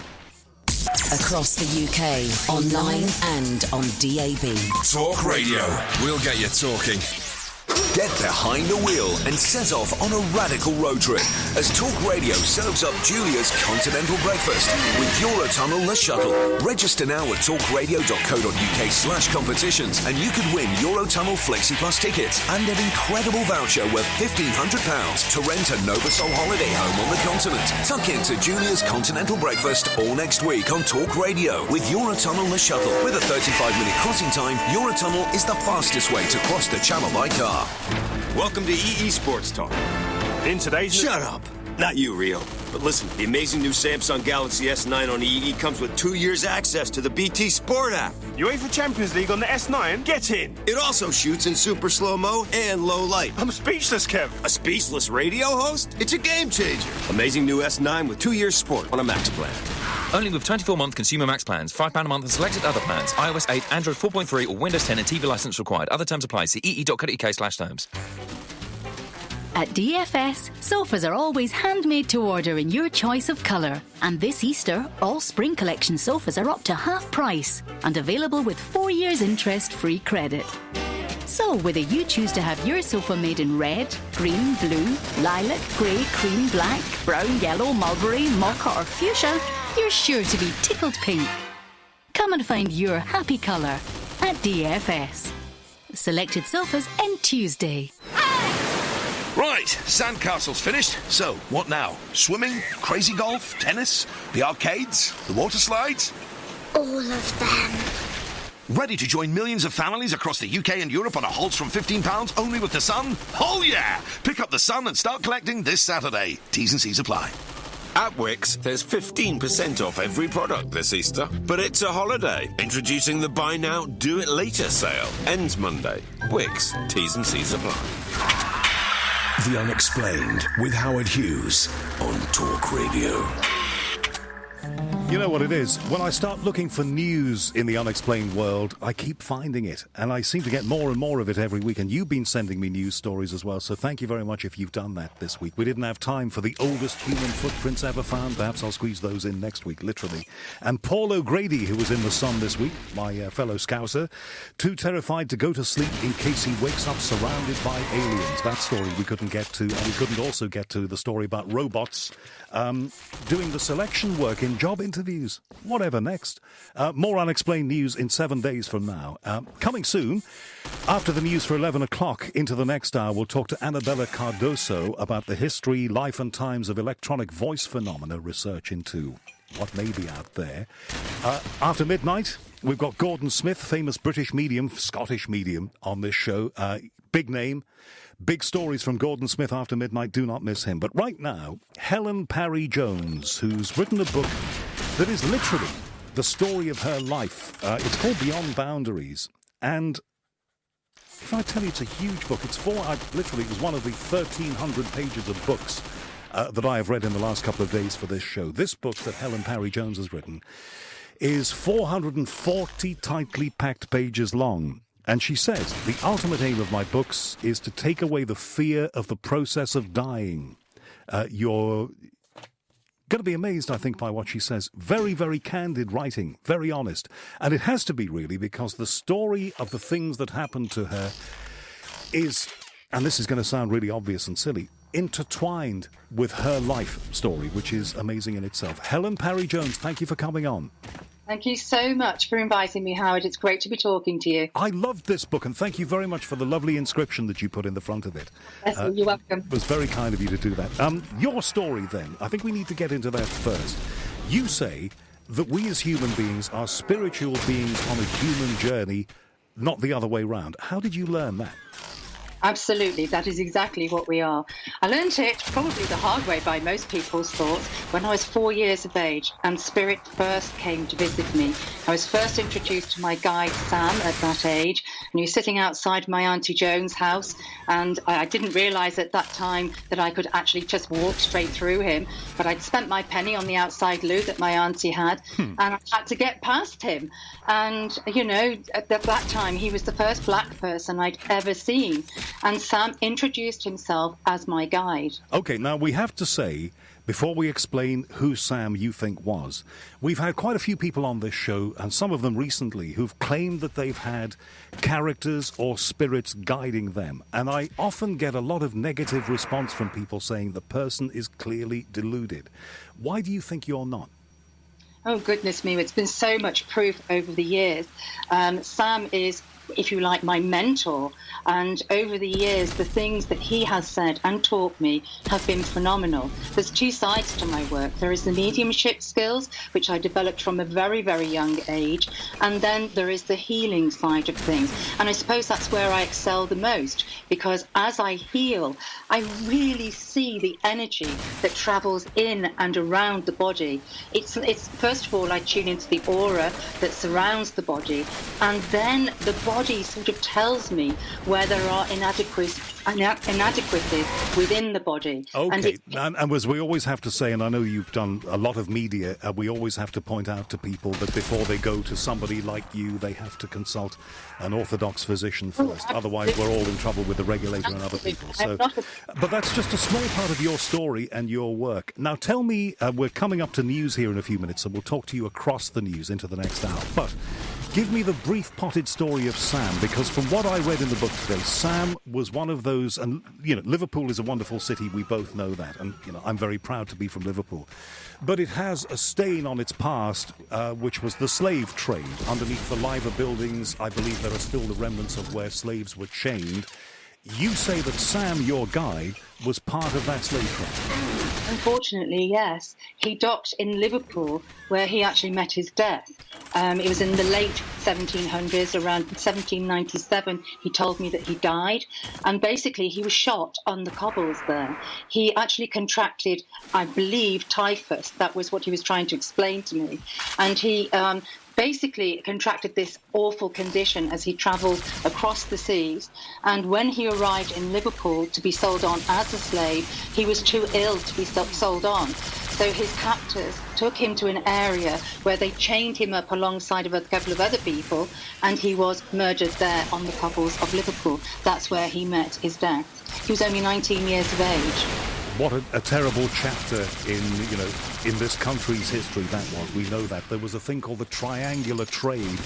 [SPEAKER 15] Across the UK, online and on DAB.
[SPEAKER 5] Talk Radio. We'll get you talking. Get behind the wheel and set off on a radical road trip as Talk Radio serves up Julia's continental breakfast with Eurotunnel the Shuttle. Register now at talkradio.co.uk/competitions and you could win Eurotunnel Flexi Plus tickets and an incredible voucher worth £1,500 to rent a Novasol holiday home on the continent. Tuck into Julia's continental breakfast all next week on Talk Radio with Eurotunnel the Shuttle. With a 35-minute crossing time, Eurotunnel is the fastest way to cross the channel by car.
[SPEAKER 16] Welcome to EE Sports Talk. In today's... Shut up. Not you, Rio. But listen, the amazing new Samsung Galaxy S9 on EE comes with 2 years access to the BT Sport app. UEFA Champions League on the S9? Get in. It also shoots in super slow-mo and low light. I'm speechless, Kev. A speechless radio host? It's a game changer. Amazing new S9 with 2 years sport on a max plan.
[SPEAKER 17] Only with 24-month consumer max plans, £5 a month and selected other plans. iOS 8, Android 4.3 or Windows 10 and TV licence required. Other terms apply. See ee.co.uk/terms.
[SPEAKER 18] At DFS, sofas are always handmade to order in your choice of colour. And this Easter, all spring collection sofas are up to half price and available with 4 years interest-free credit. So whether you choose to have your sofa made in red, green, blue, lilac, grey, cream, black, brown, yellow, mulberry, mocha or fuchsia, you're sure to be tickled pink. Come and find your happy colour at DFS. Selected sofas end Tuesday.
[SPEAKER 19] Right, Sandcastle's finished. So, what now? Swimming, crazy golf, tennis, the arcades, the water slides?
[SPEAKER 20] All of them.
[SPEAKER 19] Ready to join millions of families across the UK and Europe on a Holtz from £15 only with the Sun? Oh yeah! Pick up the Sun and start collecting this Saturday. T's and C's apply.
[SPEAKER 16] At Wix, there's 15% off every product this Easter. But it's a holiday. Introducing the Buy Now, Do It Later sale. Ends Monday. Wix, T's and C's apply.
[SPEAKER 5] The Unexplained with Howard Hughes on Talk Radio.
[SPEAKER 1] You know what it is? When I start looking for news in the unexplained world, I keep finding it. And I seem to get more and more of it every week. And you've been sending me news stories as well. So thank you very much if you've done that this week. We didn't have time for the oldest human footprints ever found. Perhaps I'll squeeze those in next week, literally. And Paul O'Grady, who was in the Sun this week, my fellow Scouser, too terrified to go to sleep in case he wakes up surrounded by aliens. That story we couldn't get to. And we couldn't also get to the story about robots doing the selection work in job interviews. Whatever next. More unexplained news in 7 days from now. Coming soon, after the news for 11 o'clock, into the next hour, we'll talk to Annabella Cardoso about the history, life and times of electronic voice phenomena, research into what may be out there. After midnight, we've got Gordon Smith, famous British medium, Scottish medium, on this show. Big name. Big stories from Gordon Smith after midnight. Do not miss him. But right now, Helen Parry-Jones, who's written a book that is literally the story of her life. It's called Beyond Boundaries. And if I tell you it's a huge book, it was one of the 1,300 pages of books that I have read in the last couple of days for this show. This book that Helen Parry-Jones has written is 440 tightly packed pages long. And she says, the ultimate aim of my books is to take away the fear of the process of dying. You're going to be amazed, I think, by what she says. Very, very candid writing, very honest. And it has to be, really, because the story of the things that happened to her is, and this is going to sound really obvious and silly, intertwined with her life story, which is amazing in itself. Helen Parry-Jones, thank you for coming on.
[SPEAKER 21] Thank you so much for inviting me, Howard. It's great to be talking to you.
[SPEAKER 1] I loved this book, and thank you very much for the lovely inscription that you put in the front of it.
[SPEAKER 21] Yes, you're welcome.
[SPEAKER 1] It was very kind of you to do that. Your story, then, I think we need to get into that first. You say that we as human beings are spiritual beings on a human journey, not the other way round. How did you learn that?
[SPEAKER 21] Absolutely, that is exactly what we are. I learned it probably the hard way by most people's thoughts when I was 4 years of age and Spirit first came to visit me. I was first introduced to my guide Sam at that age, and he was sitting outside my Auntie Joan's house, and I didn't realise at that time that I could actually just walk straight through him, but I'd spent my penny on the outside loo that my auntie had, and I had to get past him. And, you know, at that time he was the first black person I'd ever seen. And Sam introduced himself as my guide.
[SPEAKER 1] OK, now we have to say, before we explain who Sam you think was, we've had quite a few people on this show, and some of them recently, who've claimed that they've had characters or spirits guiding them. And I often get a lot of negative response from people saying the person is clearly deluded. Why do you think you're not?
[SPEAKER 21] Oh, goodness me, it's been so much proof over the years. Sam is, if you like, my mentor. And over the years, the things that he has said and taught me have been phenomenal. There's two sides to my work. There is the mediumship skills, which I developed from a very, very young age. And then there is the healing side of things. And I suppose that's where I excel the most, because as I heal, I really see the energy that travels in and around the body. It's first of all, I tune into the aura that surrounds the body. And then the body body sort of tells me where there are inadequacies within the body.
[SPEAKER 1] Okay, and as we always have to say, and I know you've done a lot of media, we always have to point out to people that before they go to somebody like you, they have to consult an orthodox physician first. Otherwise, we're all in trouble with the regulator and other people. So, but that's just a small part of your story and your work. Now, tell me, we're coming up to news here in a few minutes, so we'll talk to you across the news into the next hour. But give me the brief potted story of Sam, because from what I read in the book today, Sam was one of those, and, you know, Liverpool is a wonderful city, we both know that, and, you know, I'm very proud to be from Liverpool. But it has a stain on its past, which was the slave trade. Underneath the liver buildings, I believe there are still the remnants of where slaves were chained. You say that Sam, your guide, was part of that slave trade.
[SPEAKER 21] Unfortunately, yes. He docked in Liverpool, where he actually met his death. It was in the late 1700s, around 1797. He told me that he died, and basically he was shot on the cobbles there. He actually contracted, I believe, typhus. That was what he was trying to explain to me. And he basically contracted this awful condition as he travelled across the seas. And when he arrived in Liverpool to be sold on as a slave, he was too ill to be sold on. So his captors took him to an area where they chained him up alongside of a couple of other people, and he was murdered there on the cobbles of Liverpool. That's where he met his death. He was only 19 years of age.
[SPEAKER 1] What a terrible chapter in this country's history that was. We know that. There was a thing called the triangular trade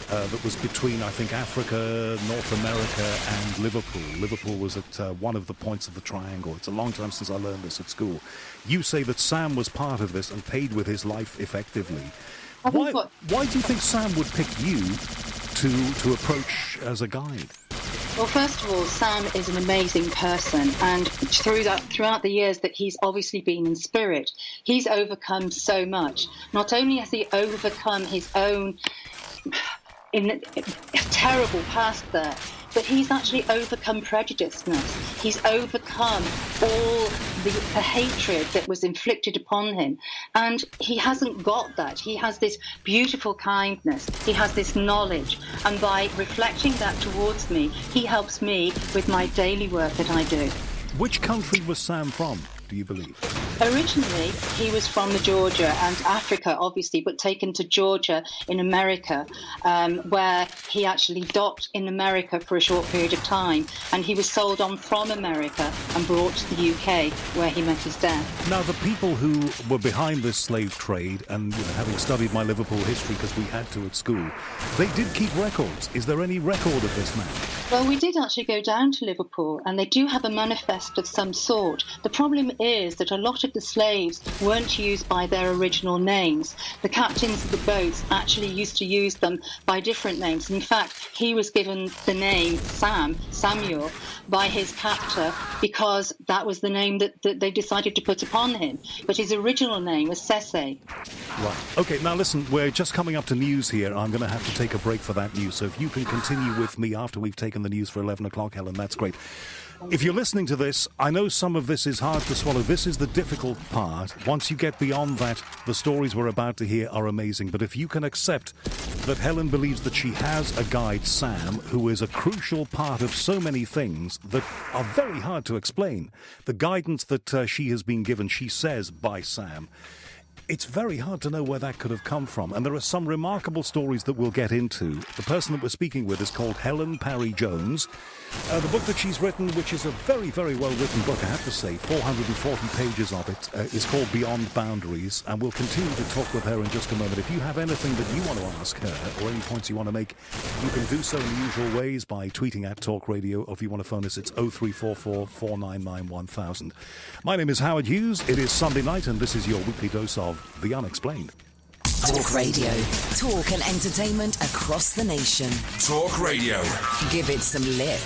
[SPEAKER 1] that was between, I think, Africa, North America and Liverpool. Liverpool was at one of the points of the triangle. It's a long time since I learned this at school. You say that Sam was part of this and paid with his life effectively. Why do you think Sam would pick you to approach as a guide?
[SPEAKER 21] Well, first of all, Sam is an amazing person, and throughout the years that he's obviously been in spirit, he's overcome so much. Not only has he overcome his own terrible past there, but he's actually overcome prejudiceness. He's overcome all the hatred that was inflicted upon him. And he hasn't got that. He has this beautiful kindness. He has this knowledge. And by reflecting that towards me, he helps me with my daily work that I do.
[SPEAKER 1] Which country was Sam from, do you believe?
[SPEAKER 21] Originally, he was from Georgia and Africa, obviously, but taken to Georgia in America, where he actually docked in America for a short period of time. And he was sold on from America and brought to the UK, where he met his death.
[SPEAKER 1] Now, the people who were behind this slave trade, and having studied my Liverpool history because we had to at school, they did keep records. Is there any record of this man?
[SPEAKER 21] Well, we did actually go down to Liverpool, and they do have a manifest of some sort. The problem is that a lot of the slaves weren't used by their original names. The captains of the boats actually used to use them by different names. In fact, he was given the name Samuel, by his captor because that was the name that they decided to put upon him. But his original name was Sese.
[SPEAKER 1] Right. Okay, now listen, we're just coming up to news here. I'm going to have to take a break for that news. So if you can continue with me after we've taken the news for 11 o'clock, Helen, that's great. If you're listening to this, I know some of this is hard to swallow. This is the difficult part. Once you get beyond that, the stories we're about to hear are amazing. But if you can accept that Helen believes that she has a guide, Sam, who is a crucial part of so many things that are very hard to explain, the guidance that she has been given, she says, by Sam, it's very hard to know where that could have come from. And there are some remarkable stories that we'll get into. The person that we're speaking with is called Helen Parry-Jones. The book that she's written, which is a very, very well-written book, I have to say, 440 pages of it, is called Beyond Boundaries, and we'll continue to talk with her in just a moment. If you have anything that you want to ask her, or any points you want to make, you can do so in the usual ways by tweeting at Talk Radio, or if you want to phone us, it's 0344 499 1000. My name is Howard Hughes. It is Sunday night, and this is your weekly dose of The Unexplained.
[SPEAKER 15] Talk Radio. Talk and entertainment across the nation.
[SPEAKER 5] Talk Radio.
[SPEAKER 15] Give it some lip.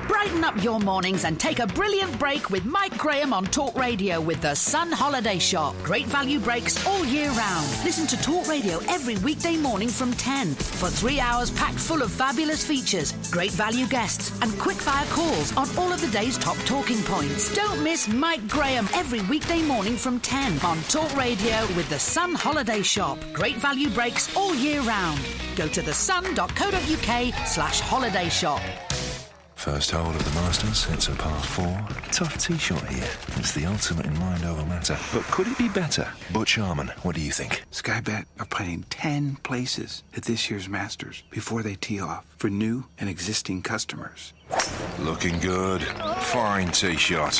[SPEAKER 2] Brighten up your mornings and take a brilliant break with Mike Graham on Talk Radio with the Sun Holiday Shop. Great value breaks all year round. Listen to Talk Radio every weekday morning from 10 for 3 hours packed full of fabulous features, great value guests and quick-fire calls on all of the day's top talking points. Don't miss Mike Graham every weekday morning from 10 on Talk Radio with the Sun Holiday Shop. Great value breaks all year round. Go to thesun.co.uk/holiday shop.
[SPEAKER 8] First hole of the Masters, it's a par 4. Tough tee shot here. It's the ultimate in mind over matter. But could it be better? Butch Harmon, what do you think?
[SPEAKER 22] Sky Bet are playing 10 places at this year's Masters before they tee off for new and existing customers.
[SPEAKER 8] Looking good. Fine tee shot.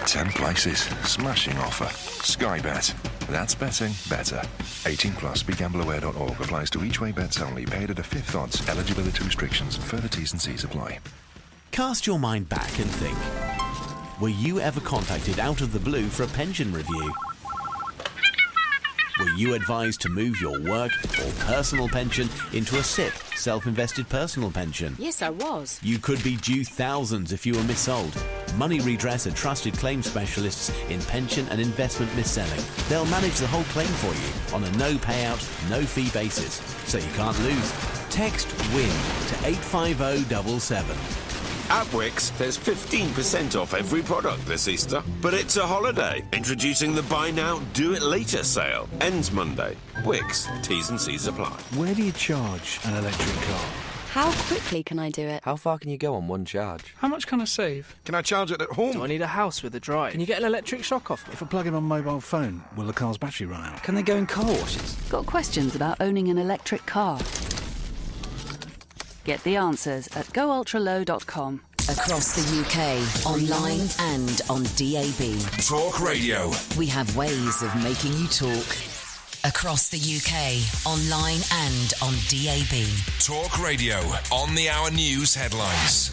[SPEAKER 8] 10 places. Smashing offer. Sky Bet. That's betting better. 18 plus. BeGambleAware.org. Applies to each way bets only. Paid at a fifth odds. Eligibility restrictions. Further T's and C's apply.
[SPEAKER 23] Cast your mind back and think. Were you ever contacted out of the blue for a pension review? Were you advised to move your work or personal pension into a SIP, self-invested personal pension?
[SPEAKER 24] Yes, I was.
[SPEAKER 23] You could be due thousands if you were missold. Money Redress are trusted claim specialists in pension and investment mis-selling. They'll manage the whole claim for you on a no payout, no fee basis, so you can't lose. Text WIN to 85077.
[SPEAKER 16] At Wix, there's 15% off every product this Easter. But it's a holiday. Introducing the Buy Now, Do It Later sale. Ends Monday. Wix. T's and C's apply.
[SPEAKER 25] Where do you charge an electric car?
[SPEAKER 26] How quickly can I do it?
[SPEAKER 27] How far can you go on one charge?
[SPEAKER 25] How much can I save?
[SPEAKER 27] Can I charge it at home?
[SPEAKER 25] Do I need a house with a drive? Can you get an electric shock off? If I plug in my mobile phone, will the car's battery run out? Can they go in car washes?
[SPEAKER 28] Got questions about owning an electric car? Get the answers at goultralow.com.
[SPEAKER 15] Across the UK, online and on DAB.
[SPEAKER 5] Talk Radio.
[SPEAKER 15] We have ways of making you talk. Across the UK, online and on DAB.
[SPEAKER 5] Talk Radio. On the hour news headlines.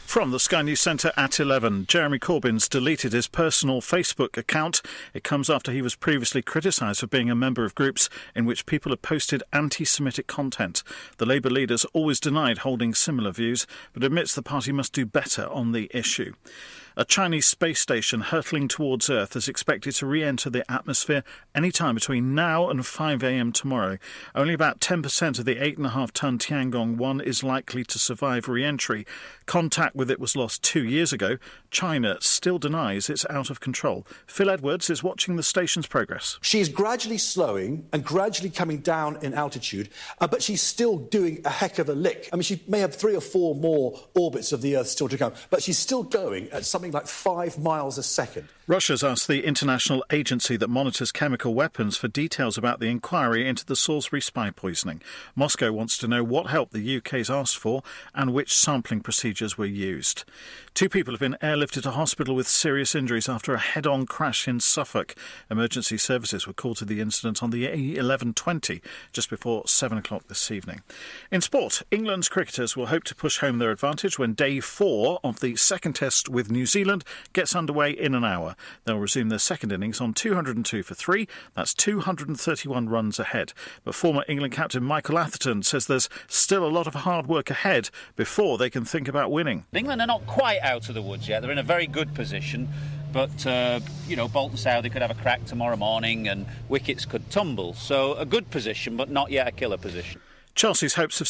[SPEAKER 1] From the Sky News Centre at 11, Jeremy Corbyn's deleted his personal Facebook account. It comes after he was previously criticised for being a member of groups in which people have posted anti-Semitic content. The Labour leader's always denied holding similar views, but admits the party must do better on the issue. A Chinese space station hurtling towards Earth is expected to re-enter the atmosphere any time between now and 5 a.m. tomorrow. Only about 10% of the 8.5-ton Tiangong-1 is likely to survive re-entry. Contact with it was lost 2 years ago. China still denies it's out of control. Phil Edwards is watching the station's progress.
[SPEAKER 29] She's gradually slowing and gradually coming down in altitude, but she's still doing a heck of a lick. I mean, she may have 3 or 4 more orbits of the Earth still to come, but she's still going at something like 5 miles a second.
[SPEAKER 1] Russia's asked the international agency that monitors chemical weapons for details about the inquiry into the Salisbury spy poisoning. Moscow wants to know what help the UK's asked for and which sampling procedures were used. 2 people have been airlifted to hospital with serious injuries after a head-on crash in Suffolk. Emergency services were called to the incident on the A1120 just before 7 o'clock this evening. In sport, England's cricketers will hope to push home their advantage when day 4 of the second test with New Zealand gets underway in an hour. They'll resume their second innings on 202 for 3. That's 231 runs ahead. But former England captain Michael Atherton says there's still a lot of hard work ahead before they can think about winning.
[SPEAKER 30] England are not quite out of the woods yet. They're in a very good position. But, Bolton Southey could have a crack tomorrow morning and wickets could tumble. So a good position, but not yet a killer position.
[SPEAKER 1] Chelsea's hopes of